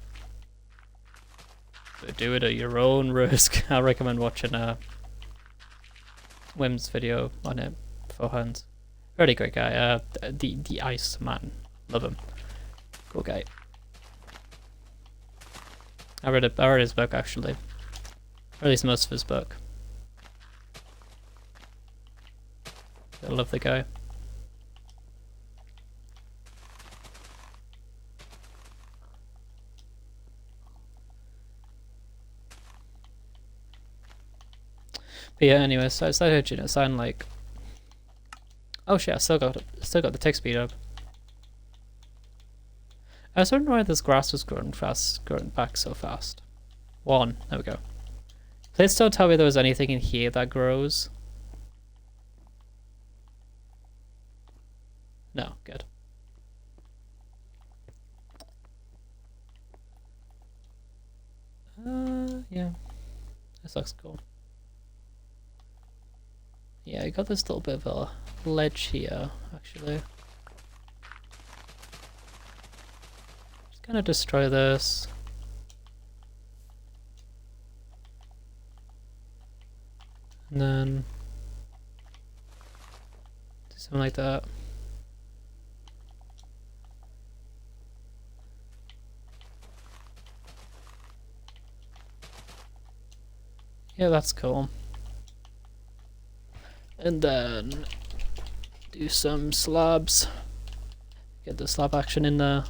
Speaker 1: So do it at your own risk. I recommend watching Wim's video on it beforehand. Really great guy. The Ice Man, love him. Cool guy. I read his book actually, or at least most of his book. I love the guy. But yeah, anyway, so I started it sound like, oh shit, I still got the tick speed up. I was wondering why this grass was growing back so fast. There we go. Please don't tell me there was anything in here that grows. No, good. Yeah, this looks cool. Yeah, I got this little bit of a ledge here, actually. Just gonna destroy this. And then do something like that. Yeah, that's cool. And then do some slabs. Get the slab action in there.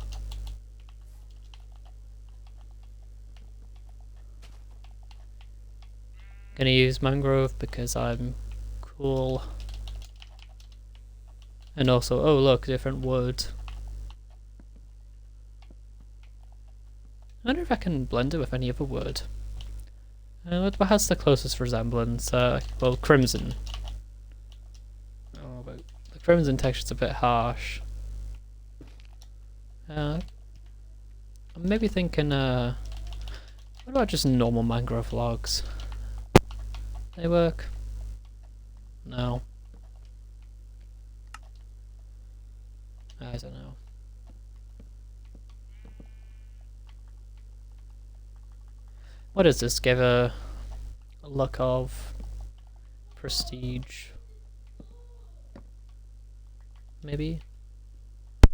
Speaker 1: Gonna use mangrove because I'm cool. And also, oh look, different wood. I wonder if I can blend it with any other wood. What has the closest resemblance? Well, crimson. Oh, but the crimson texture's a bit harsh. I'm maybe thinking, what about just normal mangrove logs? They work? No. I don't know. What does this give a look of? Prestige? Maybe?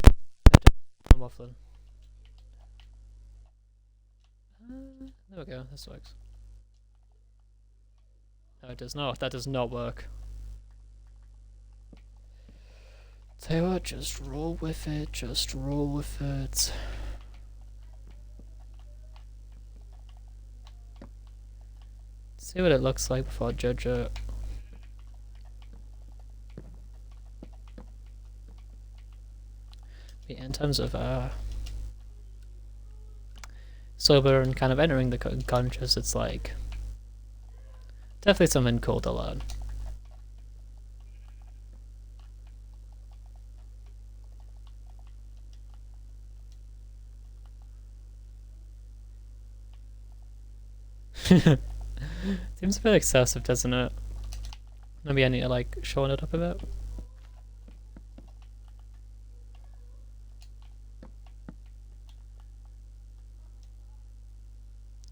Speaker 1: I'm waffling. There we go, this works. No, it does not. That does not work. Tell you what, just roll with it. Just roll with it. See what it looks like before I judge it. But yeah, in terms of sober and kind of entering the conscious, it's like definitely something cool to learn. Seems a bit excessive, doesn't it? Maybe I need to like shorten it up a bit.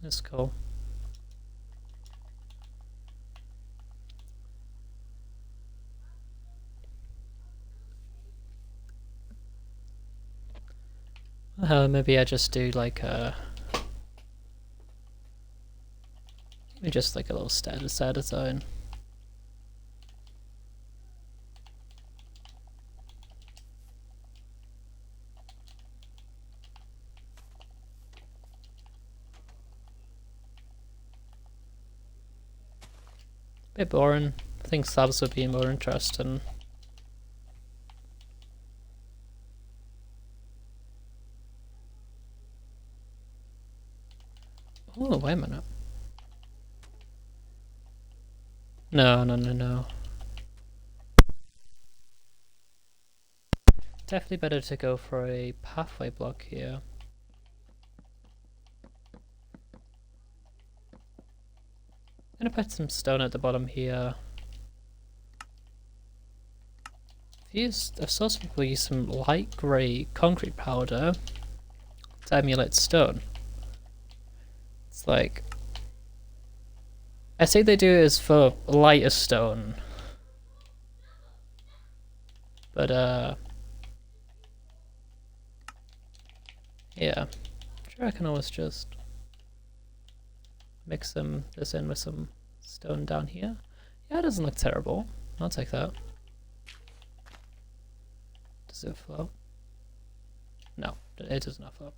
Speaker 1: That's cool. Maybe I just do like maybe just like a little status design. Bit boring. I think slabs would be more interesting. Oh, wait a minute. No. Definitely better to go for a pathway block here. I'm gonna put some stone at the bottom here. I saw some people use some light grey concrete powder to emulate stone. It's like, I say they do it as for lighter stone, but yeah, sure I can always just mix this in with some stone down here. Yeah, it doesn't look terrible. I'll take that. Does it flow? No, it does not flow.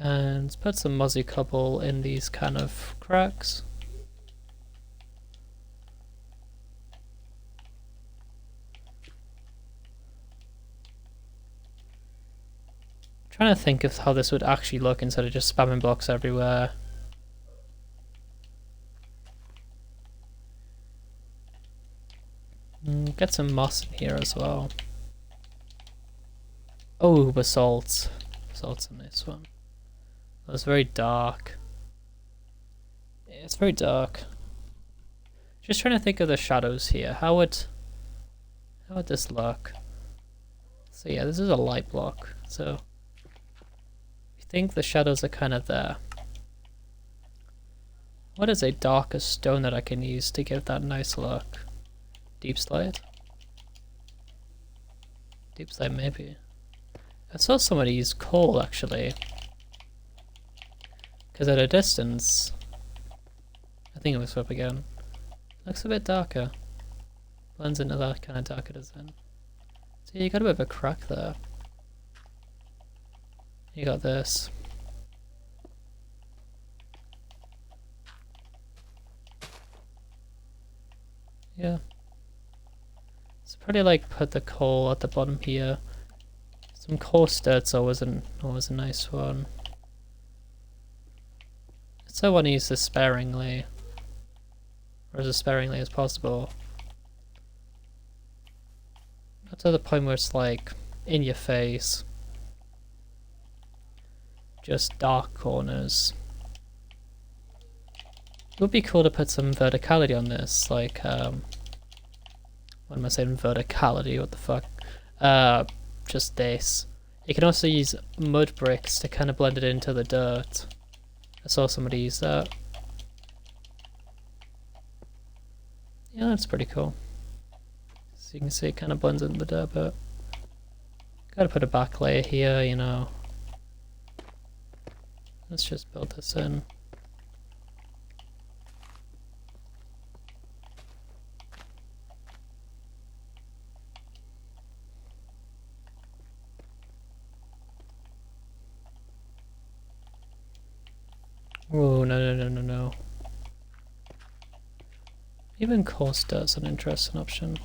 Speaker 1: And let's put some muzzy cobble in these kind of cracks. Trying to think of how this would actually look instead of just spamming blocks everywhere. Get some moss in here as well. Oh, basalt. Basalt's in this one. Oh, it's very dark. Yeah, it's very dark. Just trying to think of the shadows here. How would this look? So yeah, this is a light block. So I think the shadows are kind of there. What is a darker stone that I can use to give that nice look? Deep slate? Deep slate maybe. I saw somebody use coal actually. Because at a distance, I think it was up again. Looks a bit darker. Blends into that kind of darker design. So you got a bit of a crack there. You got this. Yeah. So probably like put the coal at the bottom here. Some coarse dirt's always a nice one. So I want to use this sparingly, or as sparingly as possible. Not to the point where it's like in your face. Just dark corners. It would be cool to put some verticality on this, like what am I saying, verticality, what the fuck? Just this. You can also use mud bricks to kind of blend it into the dirt. I saw somebody use that. Yeah, that's pretty cool. So you can see it kind of blends into the dirt, but gotta put a back layer here, you know. Let's just build this in. Oh, no. Even coarse dirt's an interesting option.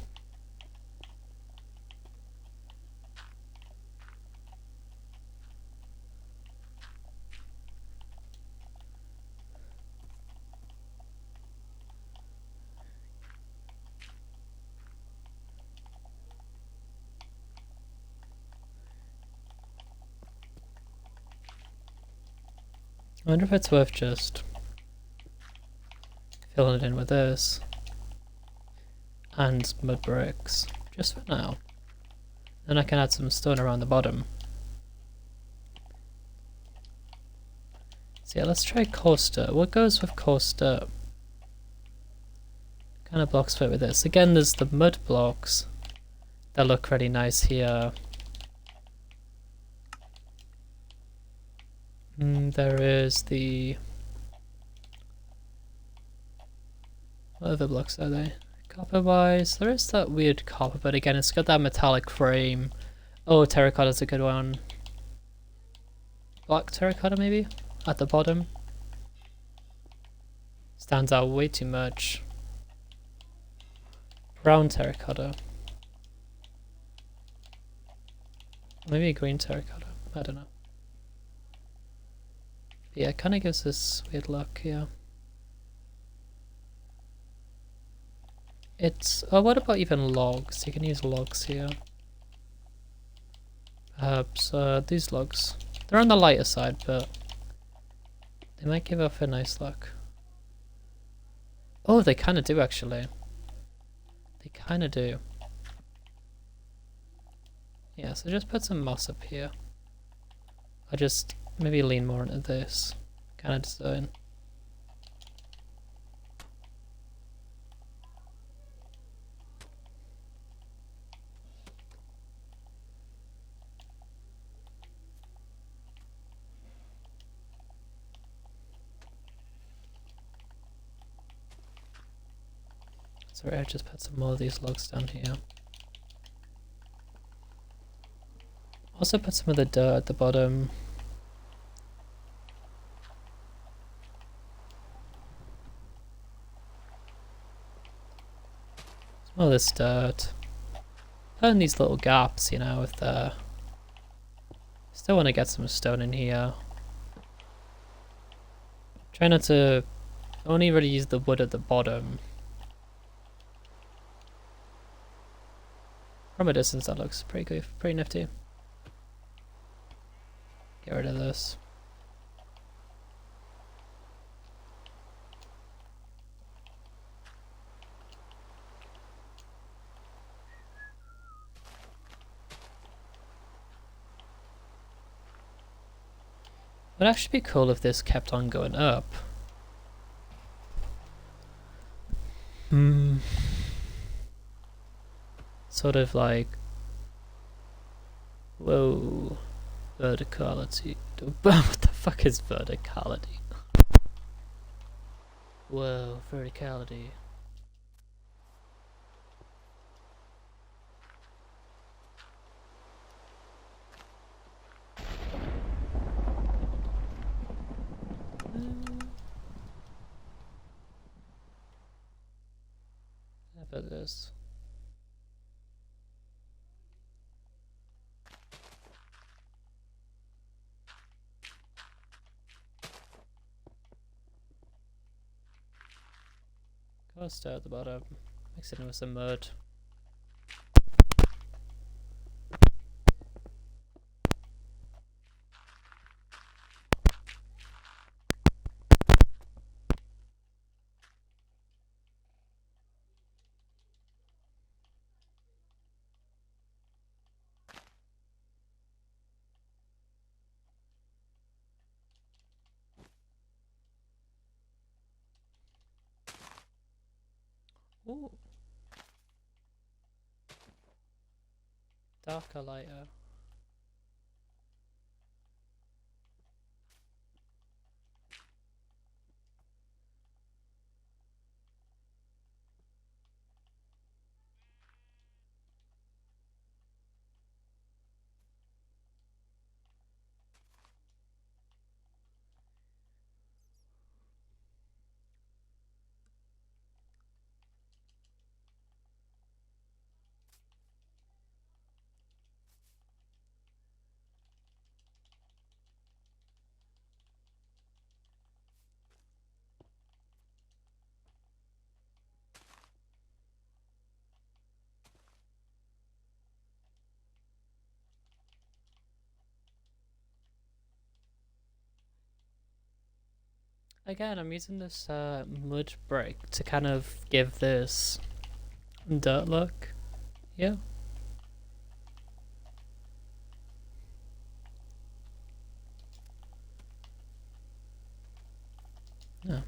Speaker 1: I wonder if it's worth just filling it in with this and mud bricks, just for now. Then I can add some stone around the bottom. So yeah, let's try coarse dirt. What goes with coarse dirt? Kind of blocks fit with this. Again, there's the mud blocks that look really nice here. There is the... What other blocks are they? Copper wise, there is that weird copper, but again, it's got that metallic frame. Oh, terracotta's a good one. Black terracotta, maybe? At the bottom. Stands out way too much. Brown terracotta. Maybe a green terracotta. I don't know. But yeah, it kind of gives this weird look here. It's... Oh, what about even logs? You can use logs here. Perhaps these logs. They're on the lighter side, but they might give off a nice look. Oh, they kind of do actually. They kind of do. Yeah, so just put some moss up here. I just maybe lean more into this kind of design. Sorry, I just put some more of these logs down here. Also put some of the dirt at the bottom. Some of this dirt. Put in these little gaps, you know, with the... Still want to get some stone in here. Try not to only really use the wood at the bottom. From a distance that looks pretty good, pretty nifty. Get rid of this. It would actually be cool if this kept on going up. Sort of like... Whoa. Verticality. What the fuck is verticality? Whoa, verticality. How about this? Gotta start at the bottom. Mix it in with some mud. Ooh. Darker, lighter. Again, I'm using this mud brick to kind of give this dirt look. Yeah. Yeah.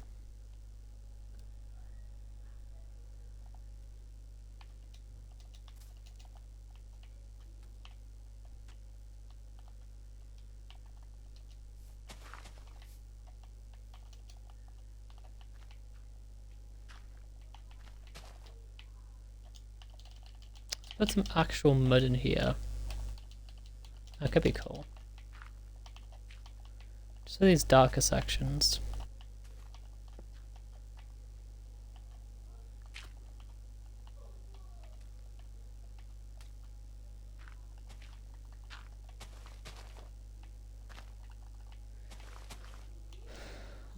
Speaker 1: Put some actual mud in here. That could be cool. Just for these darker sections.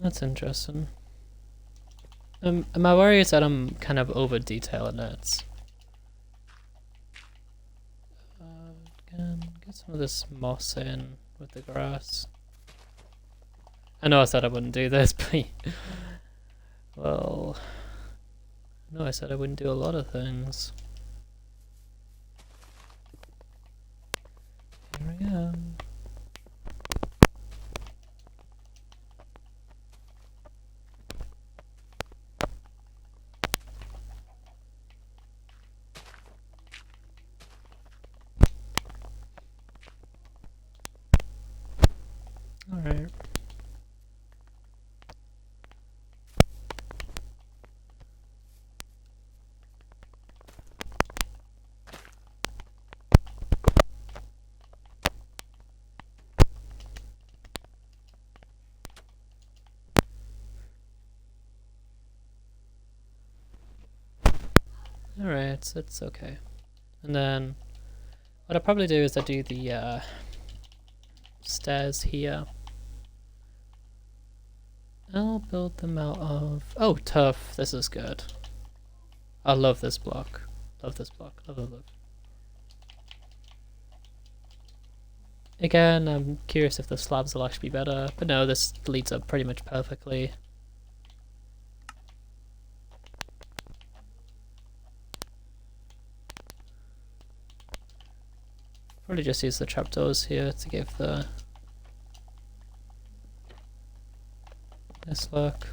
Speaker 1: That's interesting. My worry is that I'm kind of over detailing it. Again, get some of this moss in with the grass. I know I said I wouldn't do this, but well, no, I said I wouldn't do a lot of things. Here we go. Alright. Alright, it's okay. And then what I'll probably do is I do the stairs here. I'll build them out of... Oh, tough. This is good. I love this block. Love this block. Love. Again, I'm curious if the slabs will actually be better. But no, this leads up pretty much perfectly. Probably just use the trapdoors here to give the... this look.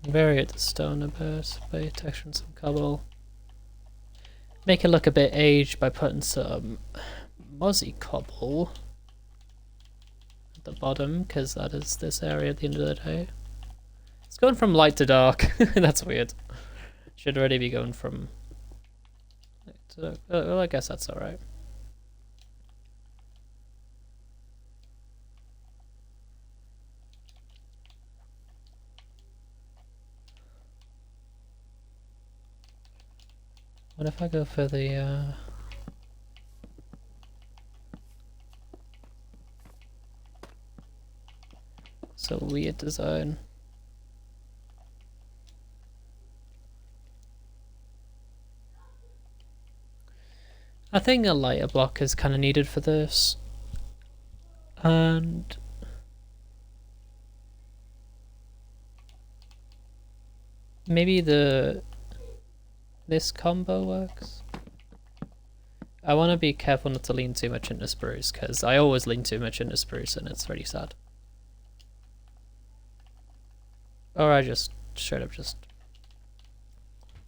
Speaker 1: Vary it the stone a bit by texturing some cobble. Make it look a bit aged by putting some mozzie cobble at the bottom, because that is this area at the end of the day. It's going from light to dark. That's weird. Should already be going from light to dark. Well, I guess that's alright. What if I go for the so weird design? I think a lighter block is kind of needed for this, and maybe this combo works. I want to be careful not to lean too much into spruce, because I always lean too much into spruce and it's really sad. Or I just straight up just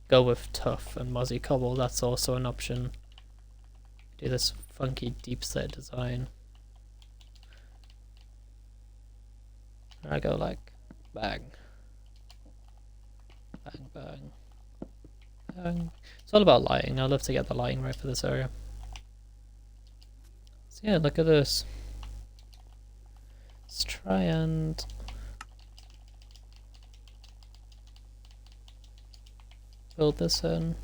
Speaker 1: go with tough and mozzie cobble. That's also an option. Do this funky deep set design. I go like bang, bang, bang. It's all about lighting. I'd love to get the lighting right for this area. So yeah, look at this. Let's try and build this in.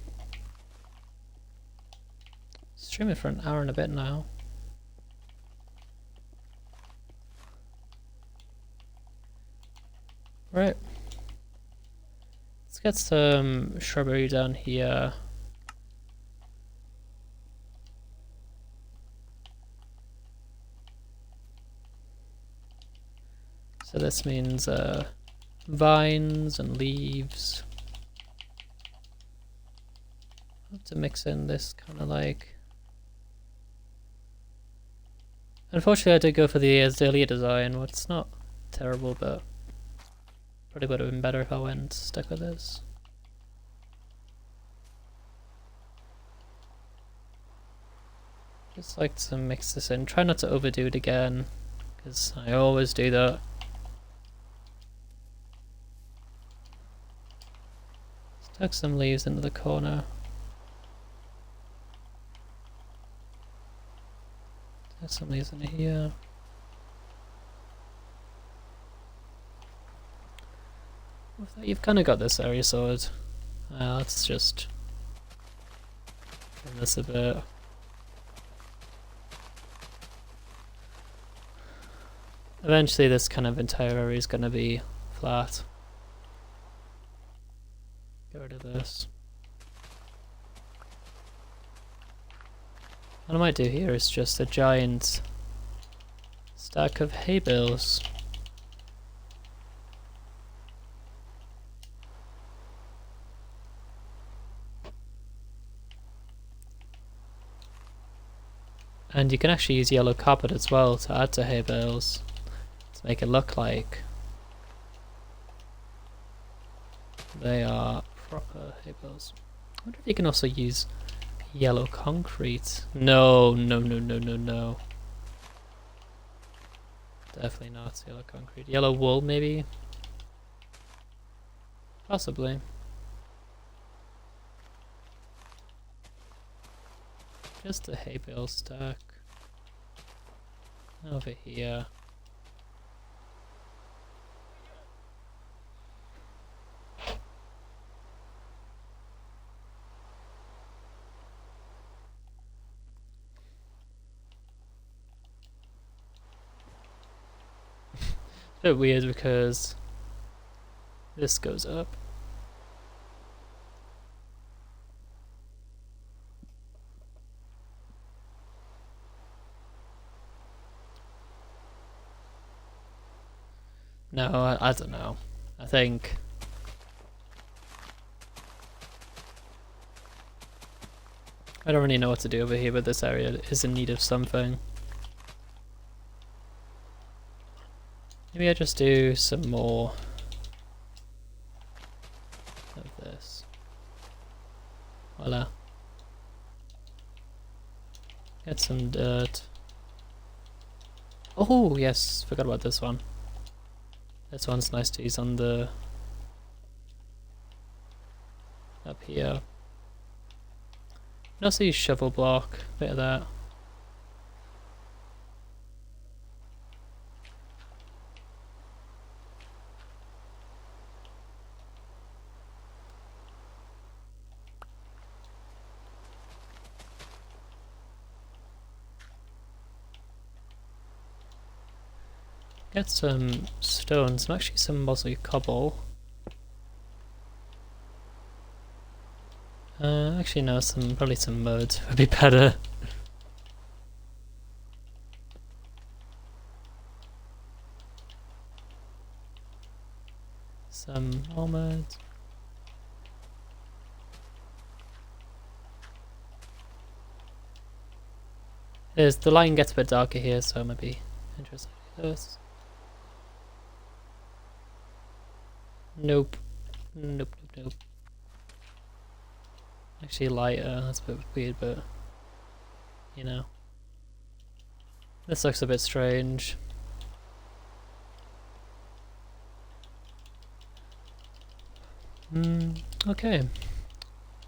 Speaker 1: Stream it for an hour and a bit now. Right. Let's get some shrubbery down here. So this means vines and leaves. I have to mix in this kind of like... Unfortunately I did go for the Azalea design, which is not terrible, but probably would have been better if I went stuck with this. Just like to mix this in. Try not to overdo it again, because I always do that. Tuck some leaves into the corner. Tuck some leaves into here. You've kind of got this area sorted. Let's just trim this a bit. Eventually this kind of entire area is going to be flat. Get rid of this. What I might do here is just a giant stack of hay bales. And you can actually use yellow carpet as well to add to hay bales to make it look like they are proper hay bales. I wonder if you can also use yellow concrete. No. Definitely not yellow concrete. Yellow wool, maybe? Possibly. Just a hay bale stack. Over here. A bit weird because this goes up. No, I don't know. I think I don't really know what to do over here, but this area is in need of something. Maybe I just do some more of this. Voila. Get some dirt. Oh yes, forgot about this one. This one's nice to use on the up here. And also use shovel block, bit of that. Get some stones, and actually some mostly cobble. Actually no, probably some mud would be better. Some more mud. The line gets a bit darker here, so it might be interesting to do this. Nope. Nope. Actually lighter, that's a bit weird, but you know. This looks a bit strange. Okay.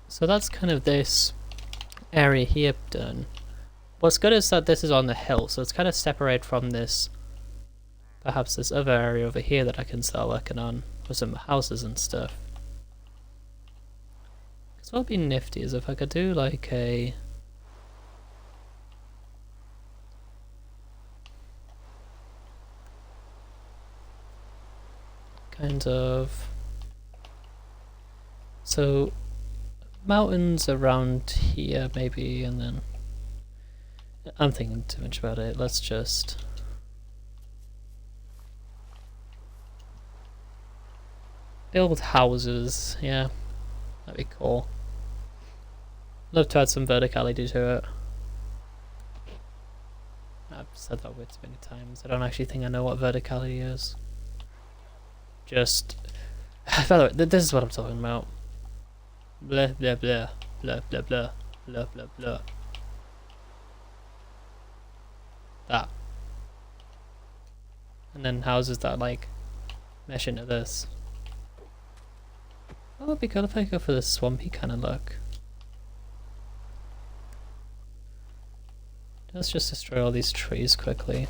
Speaker 1: So that's kind of this area here done. What's good is that this is on the hill, so it's kind of separated from this, perhaps this other area over here that I can start working on, with some houses and stuff. Because what would be nifty is if I could do like a... kind of... So, mountains around here maybe, and then... I'm thinking too much about it, let's just... Build houses, yeah. That'd be cool. Love to add some verticality to it. I've said that way too many times. I don't actually think I know what verticality is. Just... By the way, this is what I'm talking about. Blah, blah, blah. Blah, blah, blah. Blah, blah, blah. That. And then houses that, like, mesh into this. Oh, it'd be cool if I go for the swampy kind of look. Let's just destroy all these trees quickly.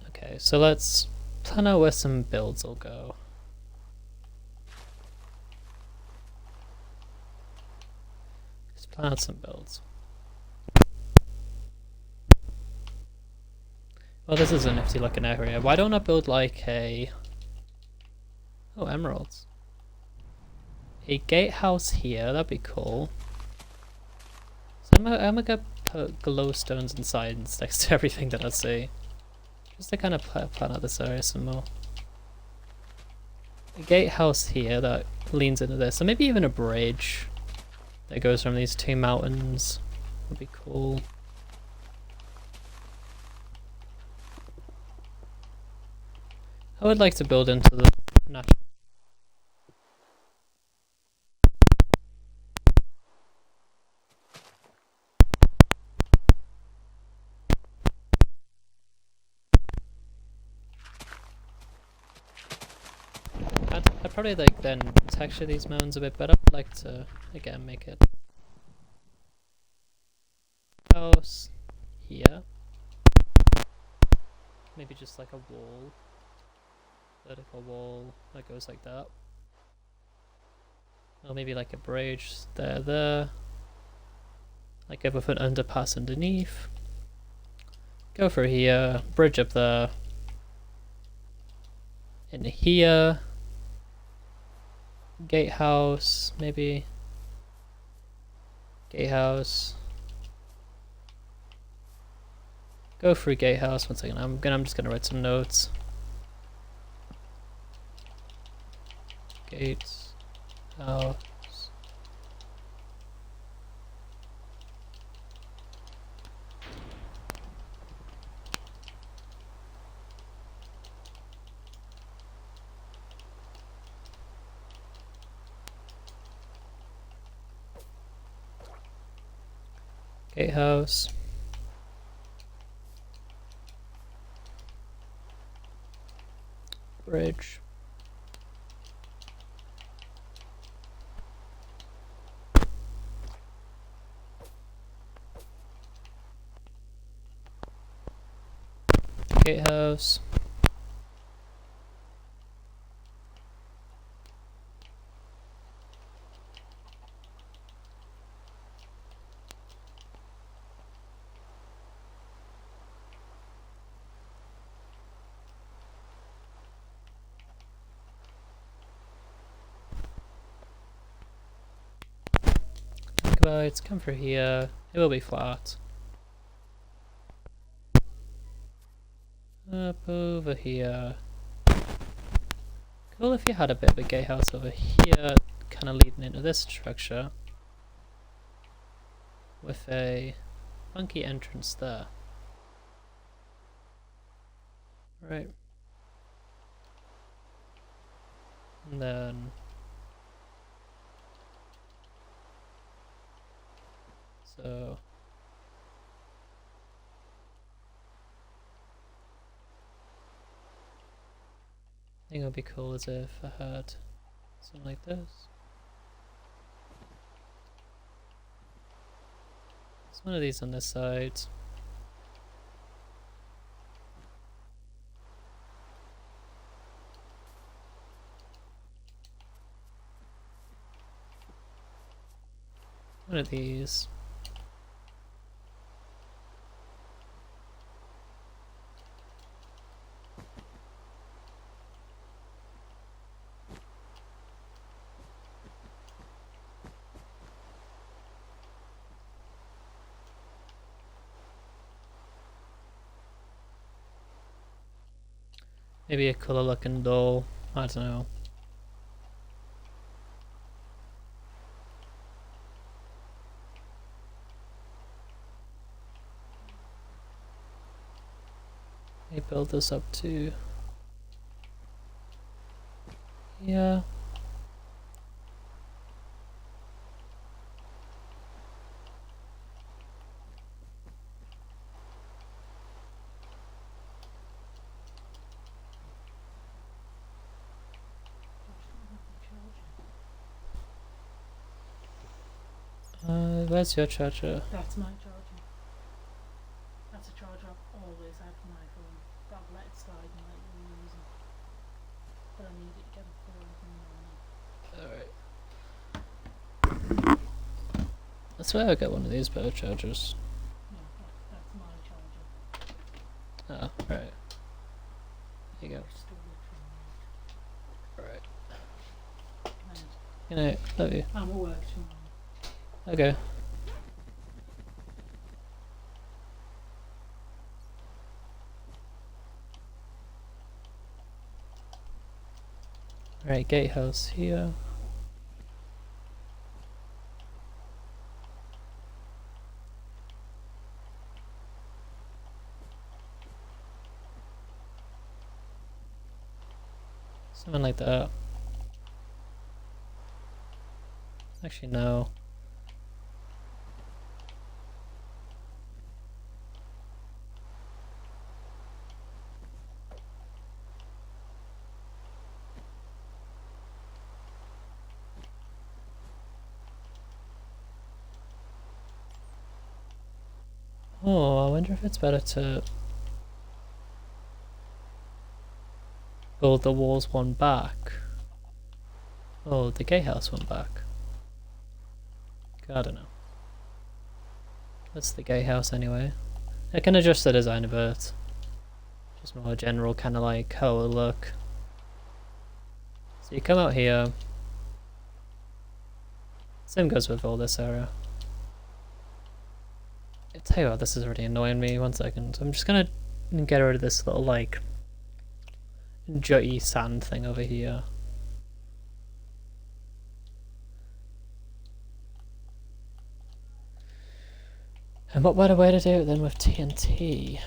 Speaker 1: Okay, so let's plan out where some builds will go. Let's plan out some builds. Well, this is a nifty looking area. Why don't I build like a... Oh, emeralds. A gatehouse here, that'd be cool. So I'm gonna put glowstones inside and next to everything that I see. Just to kind of plan out this area some more. A gatehouse here that leans into this. So maybe even a bridge that goes from these two mountains would be cool. I would like to build into the natural. I'd probably like then texture these mountains a bit better. I'd like to again make it house here. Maybe just like a wall. Vertical wall that goes like that. Or maybe like a bridge there. Like go for an underpass underneath. Go for here, bridge up there. In here. Gatehouse, maybe. Gatehouse. Go for gatehouse. 1 second. I'm just gonna write some notes. Gates. House. Gatehouse. Bridge. Gatehouse. Think about it, come for here. It will be flat. Up over here. Cool if you had a bit of a gatehouse over here, kind of leading into this structure. With a funky entrance there. Right. And then... So... I think it would be cool as if I had something like this. There's one of these on this side. One of these. Maybe a colour looking doll. I don't know. Maybe build this up to... Yeah. Where's your charger?
Speaker 2: That's my charger. That's a charger I've always had for my phone, but I've let it slide and let you use it. But I need it to get a phone.
Speaker 1: Alright. I swear I got one of these better chargers.
Speaker 2: No, that's my charger.
Speaker 1: Oh, right. There you go.
Speaker 2: Stole it from me.
Speaker 1: Alright.
Speaker 2: And
Speaker 1: Good night. Love you.
Speaker 2: I'm at work tomorrow.
Speaker 1: Okay. Alright, gatehouse here. Something like that. Actually, no. Oh, I wonder if it's better to build the walls one back. Oh, the gatehouse one back. I don't know. That's the gatehouse anyway. I can adjust the design a bit. Just more general, kind of like how it'll look. So you come out here. Same goes with all this area. I tell you what, this is already annoying me. 1 second. I'm just gonna get rid of this little like jutty sand thing over here. And what better way to do it than with TNT?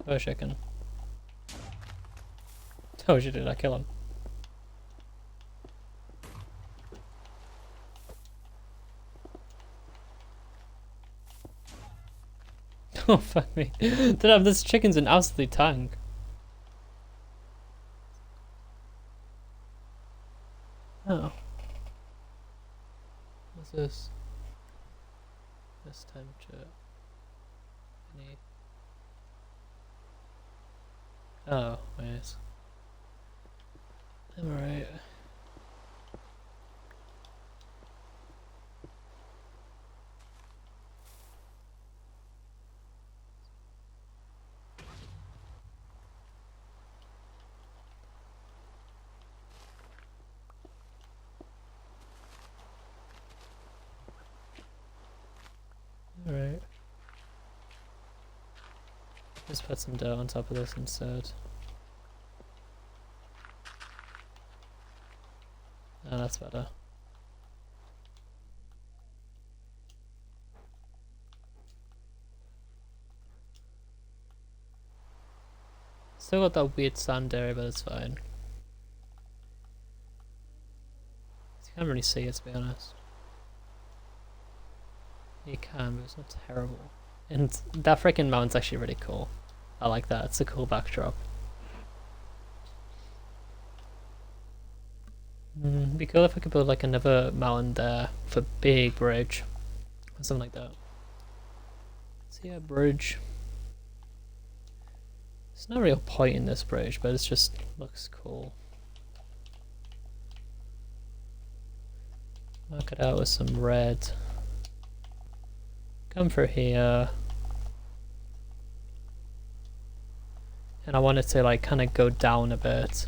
Speaker 1: Oh, chicken. Oh, shit, did I kill him? Oh, fuck me. This chicken's an absolute tank. Oh. What's this? This temperature. Any... Oh, wait. I'm alright. Just put some dirt on top of this instead. Oh, that's better. Still got that weird sand area, but it's fine. You can't really see it, to be honest. You can, but it's not terrible. And that freaking mountain's actually really cool. I like that. It's a cool backdrop. It'd be cool if I could build like another mountain there for big bridge or something like that. So yeah, bridge. There's no real point in this bridge, but it just looks cool. Mark it out with some red. Come through here. And I want it to like kind of go down a bit.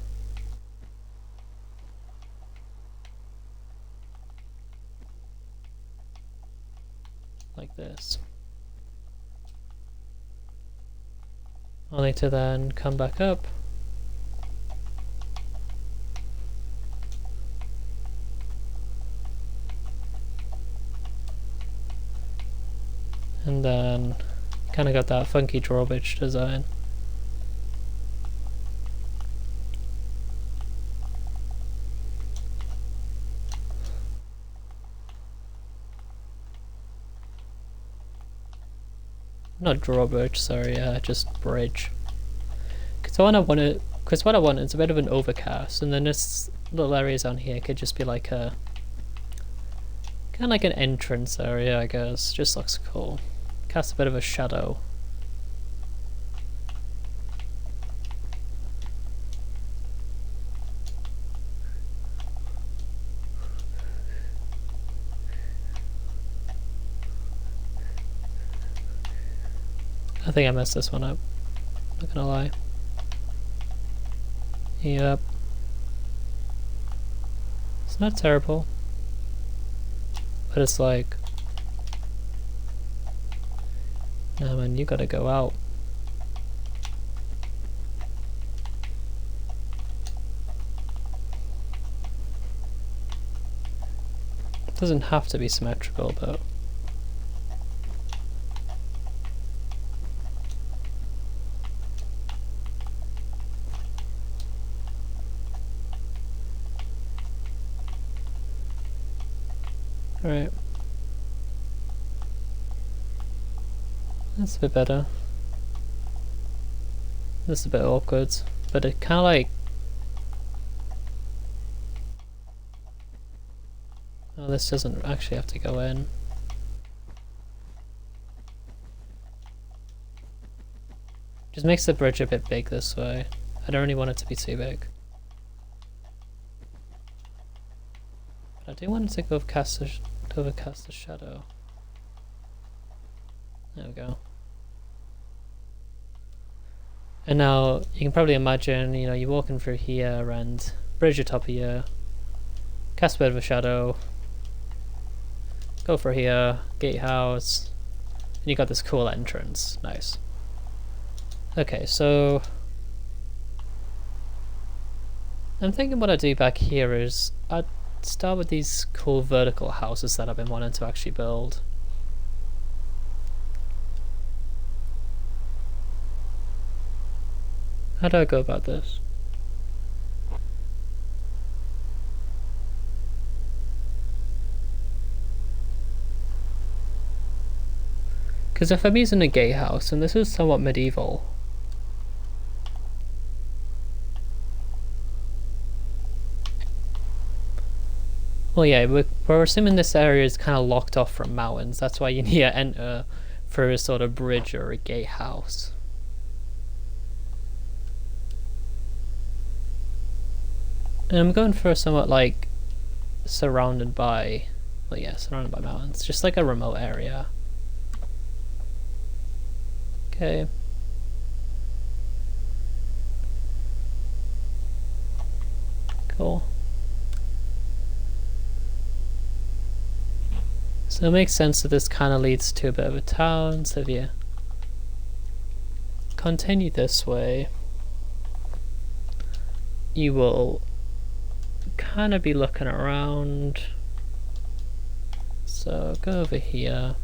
Speaker 1: Like this. Only to then come back up. And then kind of got that funky drawbridge design. Not drawbridge, sorry, just bridge. Because what I want is a bit of an overcast, and then this little areas on here could just be like a kind of like an entrance area, I guess. Just looks cool. Cast a bit of a shadow. I think I messed this one up. Not gonna lie. Yep. It's not terrible. But it's like... No man, you gotta go out. It doesn't have to be symmetrical, but... Alright. That's a bit better. This is a bit awkward, but it kind of like... Oh, this doesn't actually have to go in. Just makes the bridge a bit big this way. I don't really want it to be too big. But I do want it to overcast the shadow. There we go. And now you can probably imagine, you know, you're walking through here and bridge atop here, cast a bit of a shadow, go for here, gatehouse, and you got this cool entrance. Nice. Okay, so I'm thinking what I do back here is I'd start with these cool vertical houses that I've been wanting to actually build. How do I go about this? Because if I'm using a gatehouse, and this is somewhat medieval, well yeah, we're assuming this area is kind of locked off from mountains, that's why you need to enter through a sort of bridge or a gatehouse. And I'm going for somewhat like surrounded by, well yeah, surrounded by mountains, just like a remote area. Okay. Cool. So it makes sense that this kind of leads to a bit of a town, so if you continue this way, you will kind of be looking around. So go over here.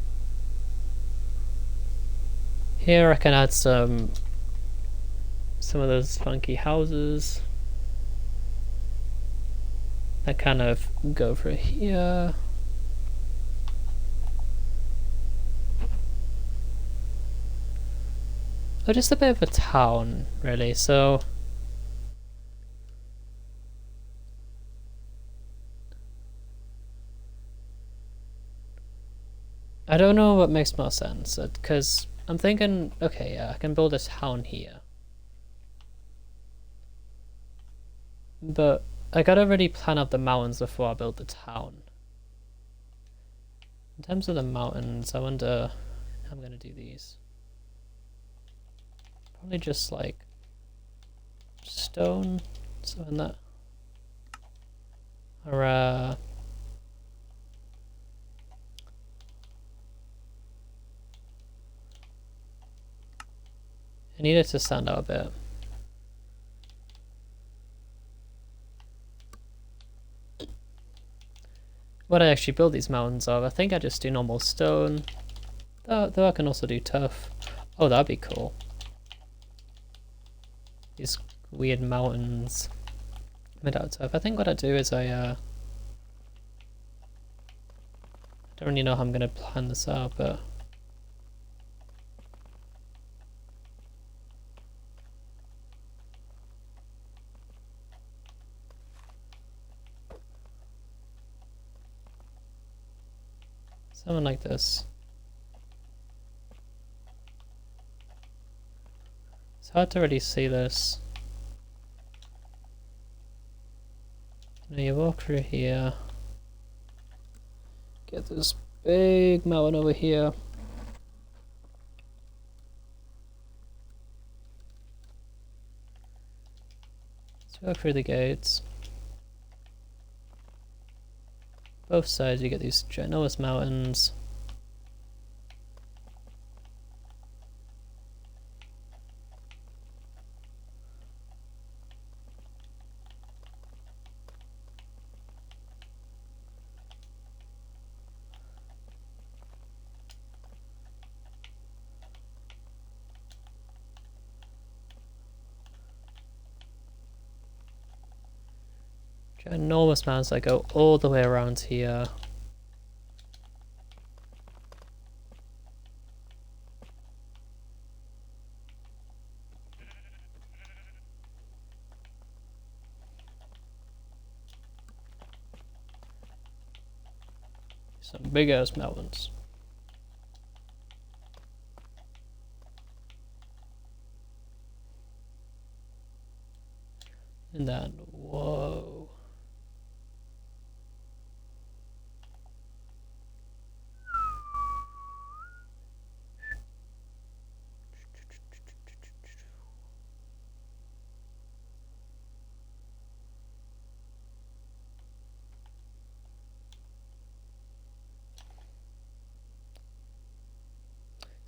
Speaker 1: Here I can add some of those funky houses that kind of go through here. Oh, just a bit of a town, really. So I don't know what makes more sense, because I'm thinking, okay, yeah, I can build a town here. But I gotta really plan out the mountains before I build the town. In terms of the mountains, I wonder how I'm gonna do these. Probably just like stone, so in that. Or I need it to stand out a bit. What I actually build these mountains of, I think I just do normal stone. Though I can also do tough. Oh, that'd be cool. These weird mountains made out of tough. I think what I do is I don't really know how I'm gonna plan this out, but something like this. It's hard to really see this. Now you walk through here. Get this big mountain over here. Let's go through the gates. Both sides you get these ginormous mountains. Ginormous mountains that go all the way around here. Some big ass mountains. And then, whoa.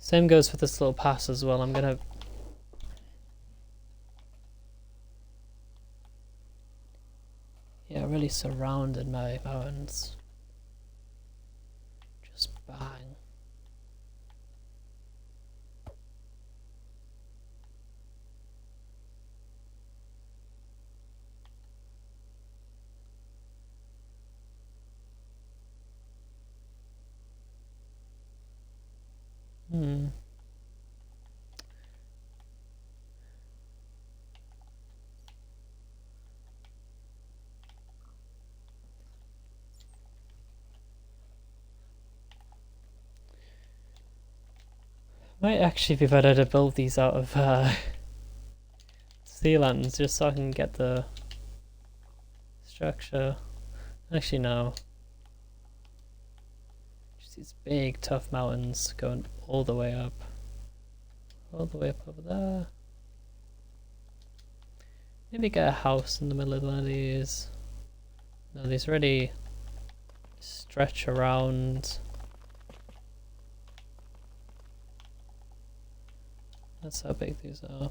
Speaker 1: Same goes for this little pass as well. I'm gonna really surrounded my mountains. Just bang. Might actually be better to build these out of sealands just so I can get the structure. Actually, no. Just these big, tough mountains going all the way up. All the way up over there. Maybe get a house in the middle of one of these. No, these really stretch around. That's how big these are.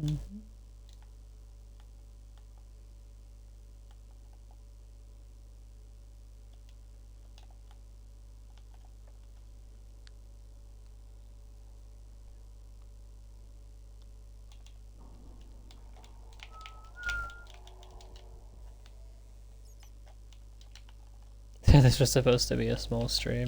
Speaker 1: Mm-hmm. This was supposed to be a small stream.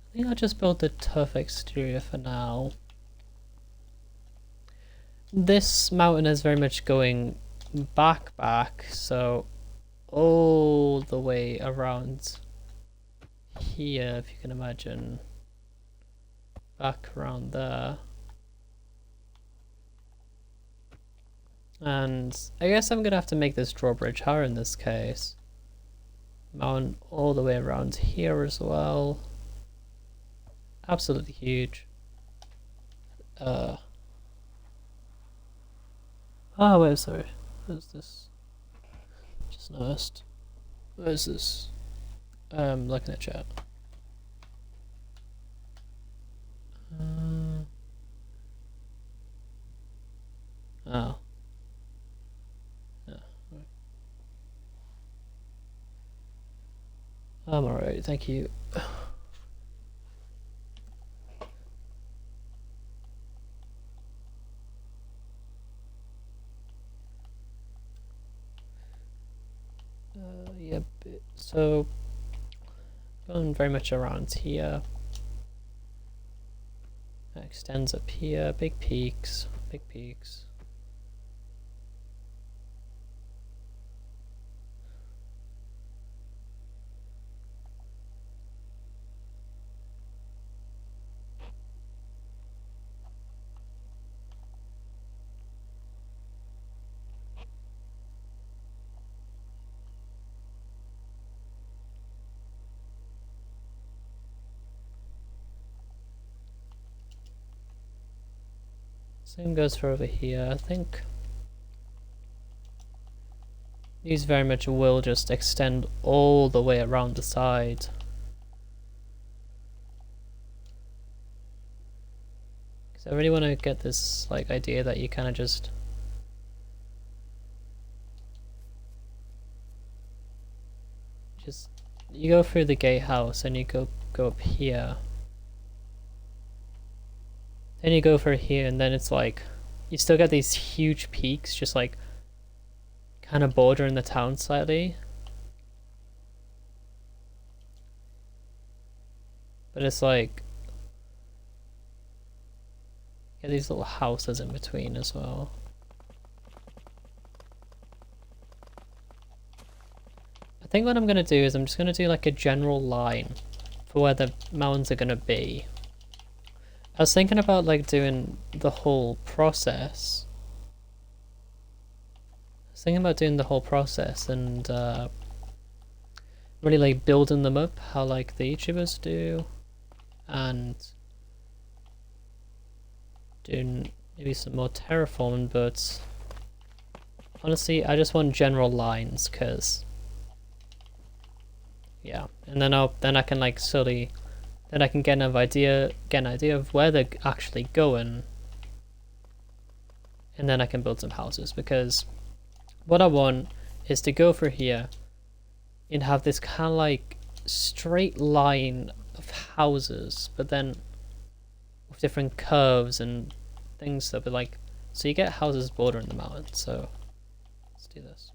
Speaker 1: I think I'll just build the tough exterior for now. This mountain is very much going back, so all the way around here, if you can imagine, back around there. And I guess I'm gonna have to make this drawbridge higher in this case. Mountain all the way around here as well. Absolutely huge. Oh wait, sorry. Where's this? Just noticed. Where's this? Looking at chat. Oh. Yeah, right. I'm alright, thank you. Yep, so going very much around here. That extends up here, big peaks, big peaks. Same goes for over here, I think. These very much will just extend all the way around the side. Because I really want to get this like idea that you kind of just you go through the gatehouse and you go up here. Then you go for here, and then it's like you still got these huge peaks just like kind of bordering the town slightly. But it's like yeah, these little houses in between as well. I think what I'm gonna do is I'm just gonna do like a general line for where the mountains are gonna be. I was thinking about like doing the whole process. And really like building them up how like the YouTubers do, and doing maybe some more terraforming, but honestly I just want general lines because yeah, and then I can like slowly then I can get an idea of where they're actually going, and then I can build some houses, because what I want is to go through here and have this kind of like straight line of houses, but then with different curves and things that be like, so you get houses bordering the mountain. So let's do this.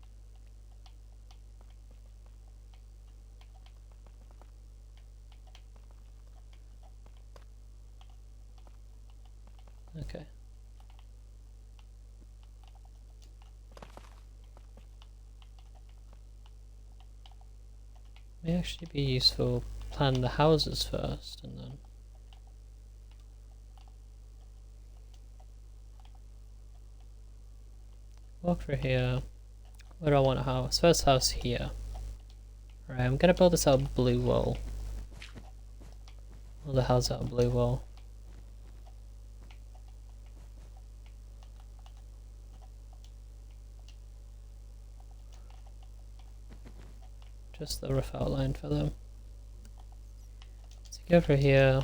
Speaker 1: Okay. May actually be useful plan the houses first and then walk through here. Where do I want a house? First house here. Alright, I'm gonna build this out of blue wool. All the houses out of blue wool. Just the rough outline for them. So go over here.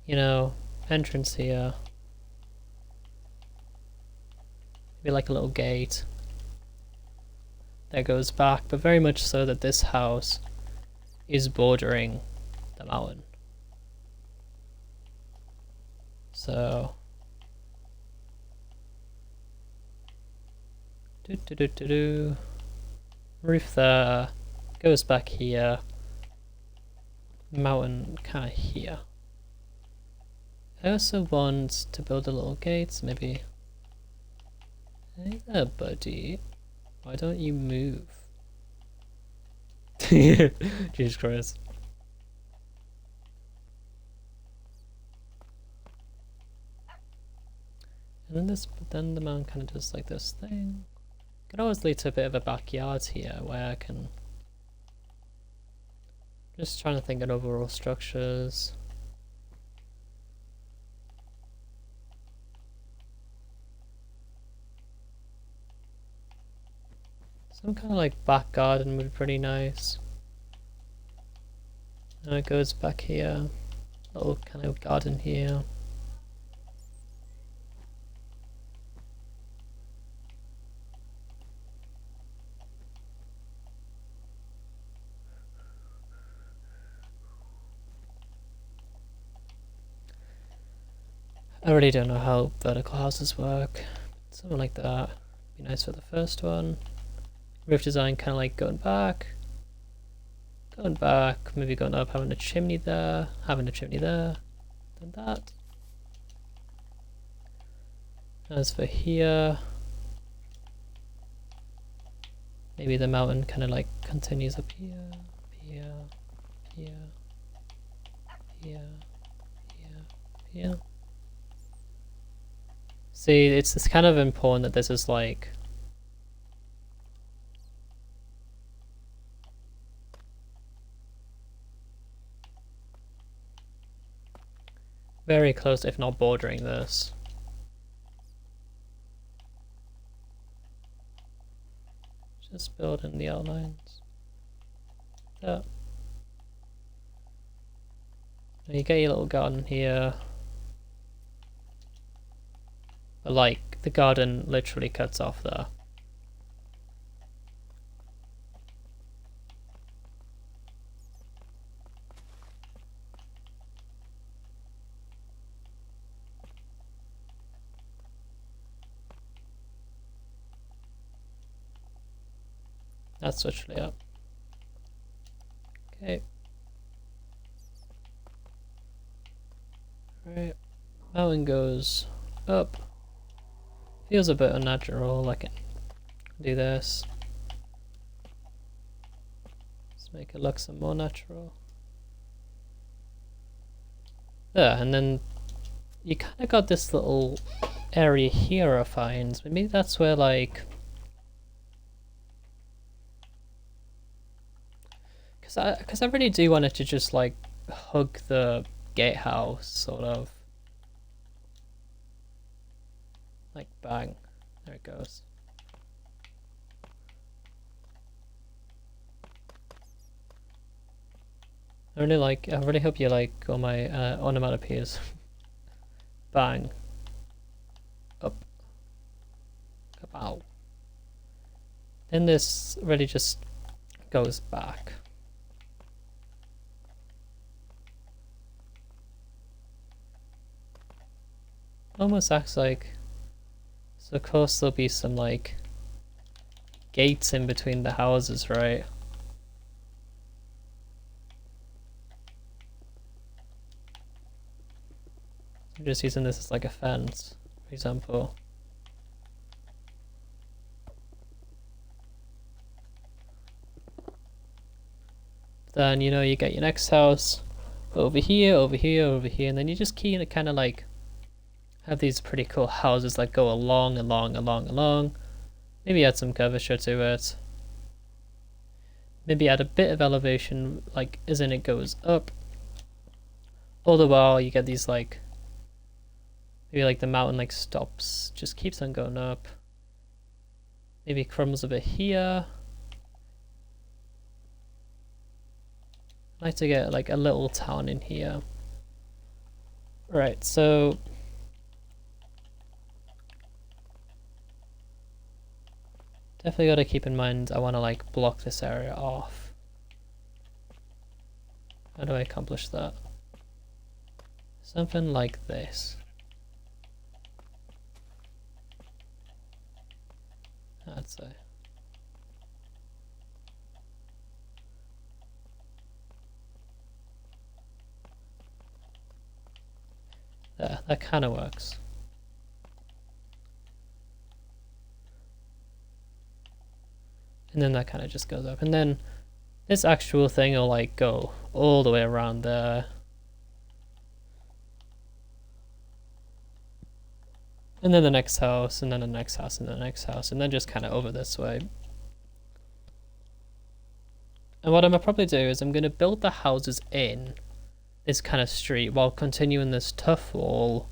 Speaker 1: You know, entrance here. Maybe like a little gate. That goes back, but very much so that this house is bordering the mountain. So roof there, goes back here, mountain kind of here. I also want to build a little gate, so maybe. Hey there, buddy. Why don't you move? Jesus Christ. And then then the man kind of does like this thing. Could always lead to a bit of a backyard here where I can just trying to think of overall structures. Some kind of like back garden would be pretty nice. And it goes back here. Little kind of garden here. I really don't know how vertical houses work. Something like that. Be nice for the first one. Roof design kind of like going back, maybe going up, having a chimney there, having a chimney there, then that. As for here, maybe the mountain kind of like continues up here, here, here, here, here, here. See, it's kind of important that this is like very close, if not bordering this. Just building the outlines. There. Now you get your little garden here. But like, the garden literally cuts off there. That's literally up. Okay. Right. Mountain goes up. Feels a bit unnatural. I can do this. Let's make it look some more natural. There, and then you kind of got this little area here I find. Maybe that's where like... Because I really do want it to just like hug the gatehouse, sort of. Like bang. There it goes. I really hope you like all my onomatopoeias. Bang. Up. Kapow. Then this really just goes back. Almost acts like, so of course there'll be some like gates in between the houses, right? I'm just using this as like a fence, for example. Then, you know, you get your next house over here, over here, over here, and then you just kind of like have these pretty cool houses that go along, along, along, along. Maybe add some curvature to it. Maybe add a bit of elevation, like as in it goes up. All the while you get these like, maybe like the mountain like stops, just keeps on going up. Maybe crumbles a bit here. I like to get like a little town in here. Right, so definitely got to keep in mind I want to like block this area off. How do I accomplish that? Something like this. I'd say. There, that kind of works. And then that kind of just goes up. And then this actual thing will like go all the way around there. And then the next house, and then the next house, and the next house, and then just kind of over this way. And what I'm going to probably do is I'm going to build the houses in this kind of street while continuing this tough wall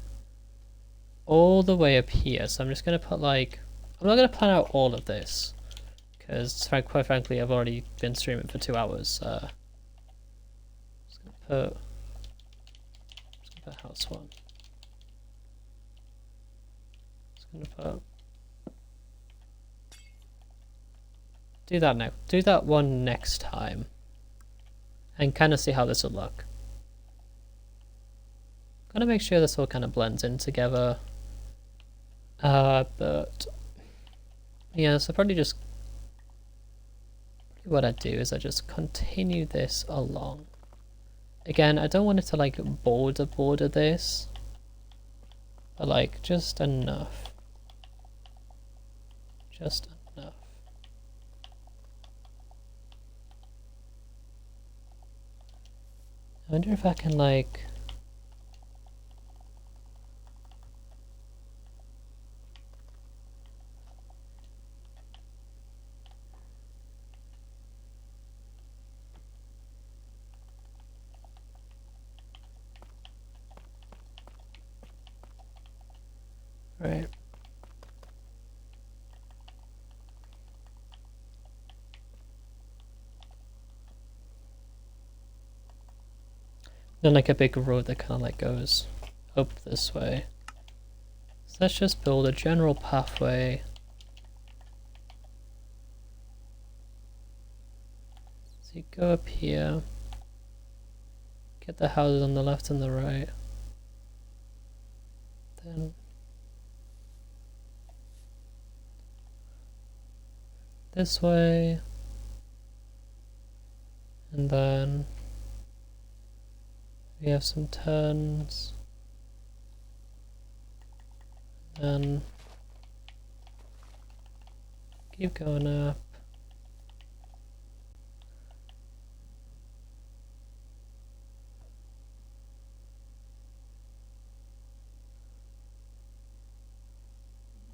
Speaker 1: all the way up here. So I'm just going to put like, I'm not going to plan out all of this because quite frankly I've already been streaming for 2 hours. Just going to put house 1. Just going to put, do that now. Do that one next time and kind of see how this will look. Gotta make sure this all kind of blends in together. But yeah, so probably what I do is I just continue this along. Again, I don't want it to like border this, but like just enough. Just enough. I wonder if I can like right. Then like a big road that kind of like goes up this way. So let's just build a general pathway. So you go up here, get the houses on the left and the right. Then this way, and then we have some turns, and keep going up.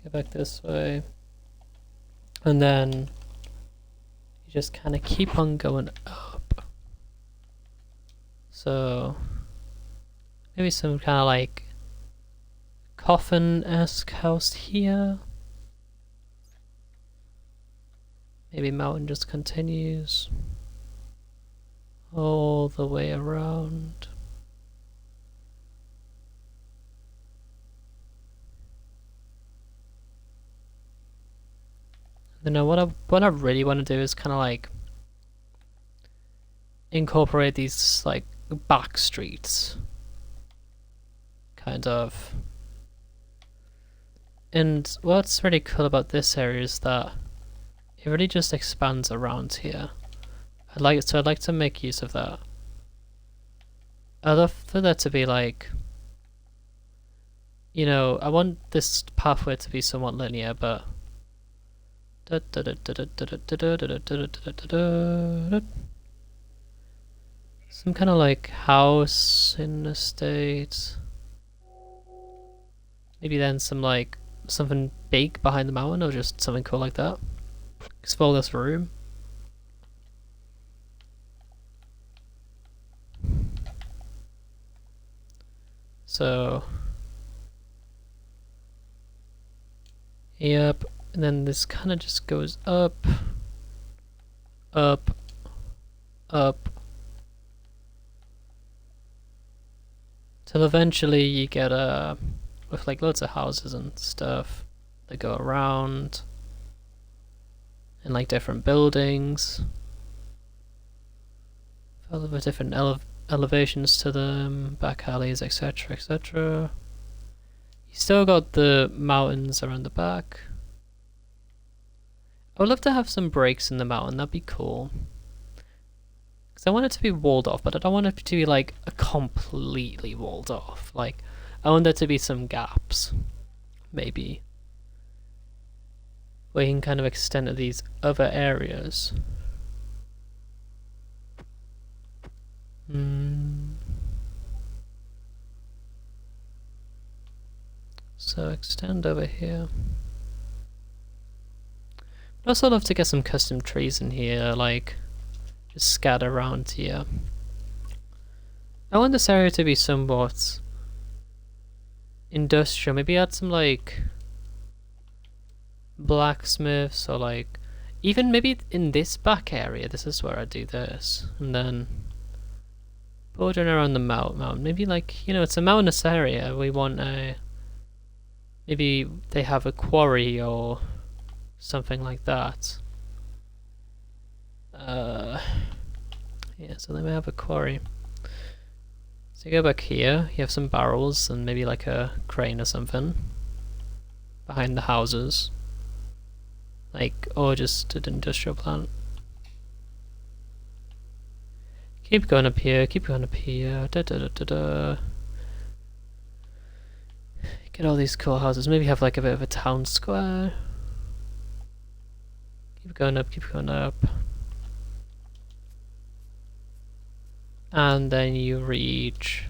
Speaker 1: Get back this way. And then you just kind of keep on going up. So maybe some kind of like coffin-esque house here. Maybe mountain just continues all the way around. And then what I really want to do is kind of like incorporate these like back streets, kind of. And what's really cool about this area is that it really just expands around here. I'd like to make use of that. I'd love for there to be like you know, I want this pathway to be somewhat linear, but some kind of like house in the state. Maybe then some like something big behind the mountain, or just something cool like that. Explore this room. So, yep, and then this kind of just goes up, up, up, till eventually you get with like loads of houses and stuff that go around, and like different buildings, with different elevations to them, back alleys, etc., etc. You still got the mountains around the back. I would love to have some breaks in the mountain, that'd be cool. Because I want it to be walled off, but I don't want it to be like completely walled off. Like, I want there to be some gaps, maybe, where you can kind of extend to these other areas. So extend over here. I'd also love to get some custom trees in here, like just scattered around here. I want this area to be somewhat industrial. Maybe add some like blacksmiths, or like even maybe in this back area, this is where I do this, and then bordering around the mountain. Maybe like, you know, it's a mountainous area. We want a, maybe they have a quarry or something like that. Yeah, so they may have a quarry. So you go back here, you have some barrels and maybe like a crane or something behind the houses. Like, or just an industrial plant. Keep going up here, keep going up here. Get all these cool houses. Maybe have like a bit of a town square. Keep going up, keep going up. And then you reach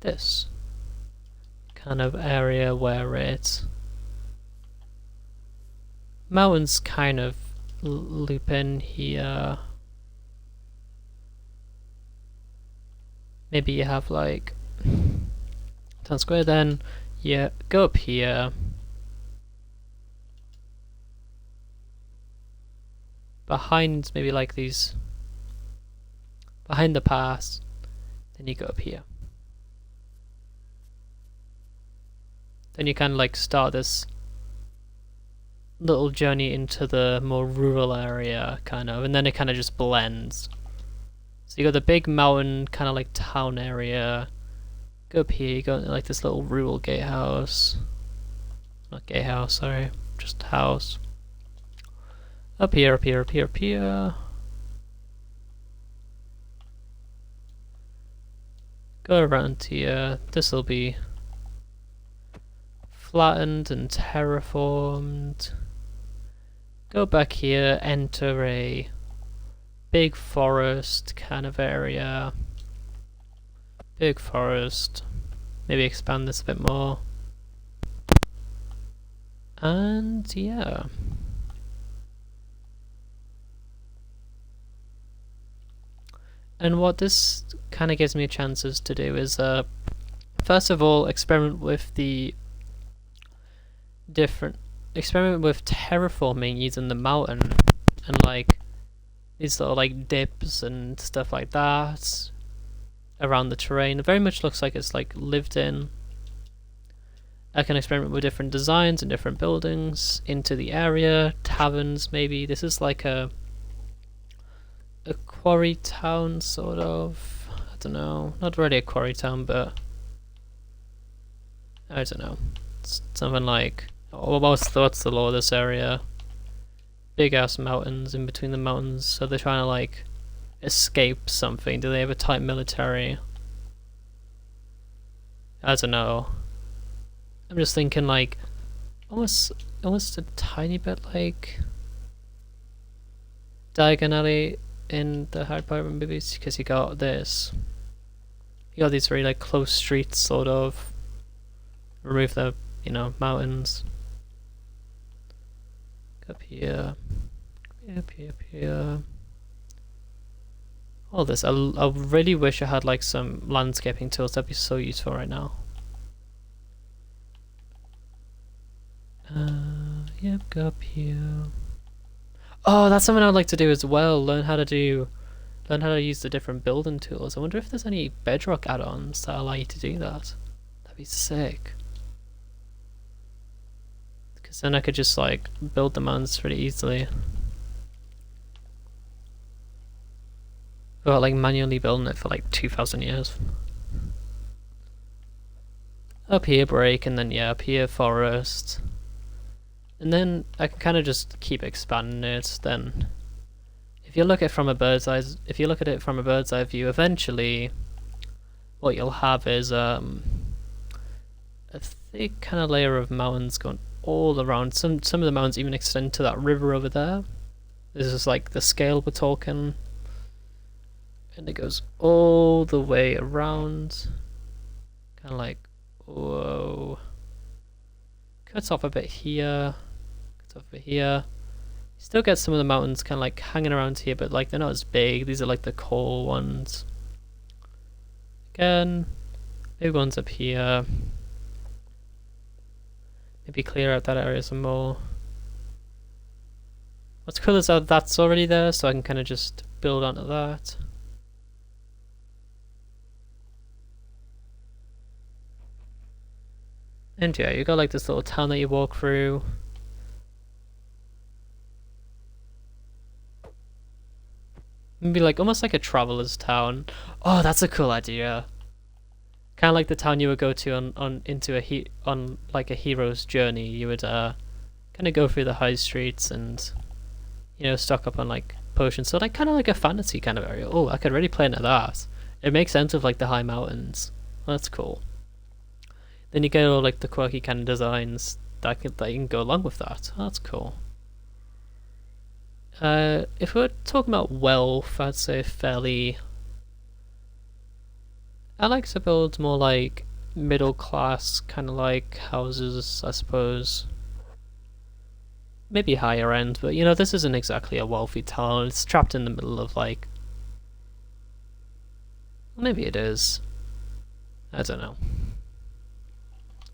Speaker 1: this kind of area where it's mountains kind of loop in here. Maybe you have like town square, then you go up here. Behind maybe like these, behind the pass, then you go up here. Then you kind of like start this little journey into the more rural area, kind of, and then it kind of just blends. So you got the big mountain, kind of like town area. Go up here, you got like this little rural gatehouse. Not gatehouse, sorry, just house. Up here, up here, up here, up here. Go around here. This will be flattened and terraformed. Go back here, enter a big forest kind of area. Big forest. Maybe expand this a bit more. And yeah. And what this kind of gives me chances to do is, first of all, experiment with terraforming using the mountain, and like these little like dips and stuff like that around the terrain. It very much looks like it's like lived in. I can experiment with different designs and different buildings into the area, taverns maybe. This is like a quarry town, sort of. I don't know. Not really a quarry town, but I don't know. It's something like, what's the law of this area? Big ass mountains. In between the mountains, so they're trying to like escape something. Do they have a tight military? I don't know. I'm just thinking like almost a tiny bit like Diagon Alley in the Harry Potter movies, because you got these very like close streets, sort of. Remove the mountains. Up here, up here, up here. All this. I really wish I had like some landscaping tools. That'd be so useful right now. Yep, go up here. Oh, that's something I'd like to do as well. Learn how to use the different building tools. I wonder if there's any bedrock add-ons that allow you to do that. That'd be sick. Because then I could just like build the mountains pretty easily. Without like manually building it for like 2,000 years. Up here break, and then yeah, up here forest. And then I can kind of just keep expanding it. Then, if you look at it from a bird's eye view, eventually, what you'll have is a thick kind of layer of mountains going all around. Some of the mountains even extend to that river over there. This is like the scale we're talking, and it goes all the way around. Kind of like, whoa. Cuts off a bit here. Over here, you still get some of the mountains kind of like hanging around here, but like they're not as big. These are like the core ones. Again, big ones up here. Maybe clear out that area some more. What's cool is that that's already there, so I can kind of just build onto that. And yeah, you got like this little town that you walk through. Maybe like almost like a traveler's town. Oh, that's a cool idea. Kind of like the town you would go to on like a hero's journey. You would kind of go through the high streets and stock up on like potions. So like kind of like a fantasy kind of area. Oh, I could really play into that. It makes sense with like the high mountains. Well, that's cool. Then you get all like the quirky kind of designs that you can go along with that. Oh, that's cool. If we're talking about wealth, I'd say fairly. I like to build more like middle class kind of like houses, I suppose. Maybe higher end, but this isn't exactly a wealthy town. It's trapped in the middle of like. Maybe it is. I don't know.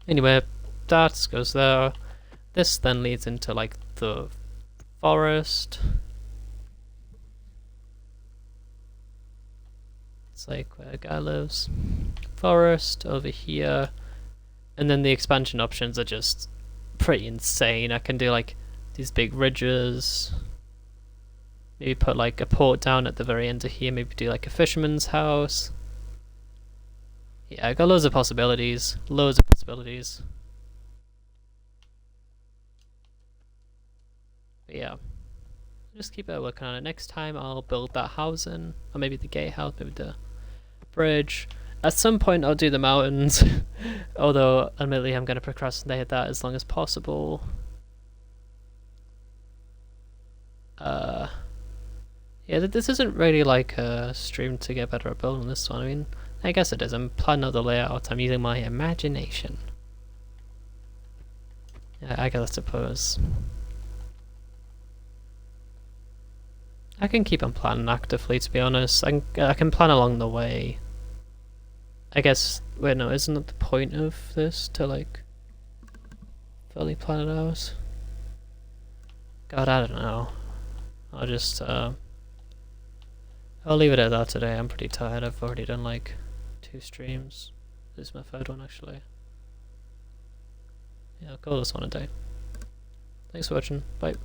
Speaker 1: Anyway, that goes there. This then leads into like the forest. It's like where a guy lives. Forest over here. And then the expansion options are just pretty insane. I can do like these big ridges. Maybe put like a port down at the very end of here. Maybe do like a fisherman's house. Yeah, I got loads of possibilities. Loads of possibilities. But yeah. Just keep working on it. Next time I'll build that housing. Or maybe the gatehouse, maybe the bridge. At some point I'll do the mountains. Although, admittedly, I'm going to procrastinate that as long as possible. Yeah, this isn't really like a stream to get better at building this one. I mean, I guess it is. I'm planning out the layout. I'm using my imagination. Yeah, I gotta suppose. I can keep on planning actively, to be honest. I can plan along the way. I guess, wait, no, isn't it the point of this to like fully plan it out? God, I don't know. I'll just I'll leave it at that today. I'm pretty tired. I've already done like 2 streams. This is my 3rd one actually. Yeah, I'll call this one a day. Thanks for watching. Bye.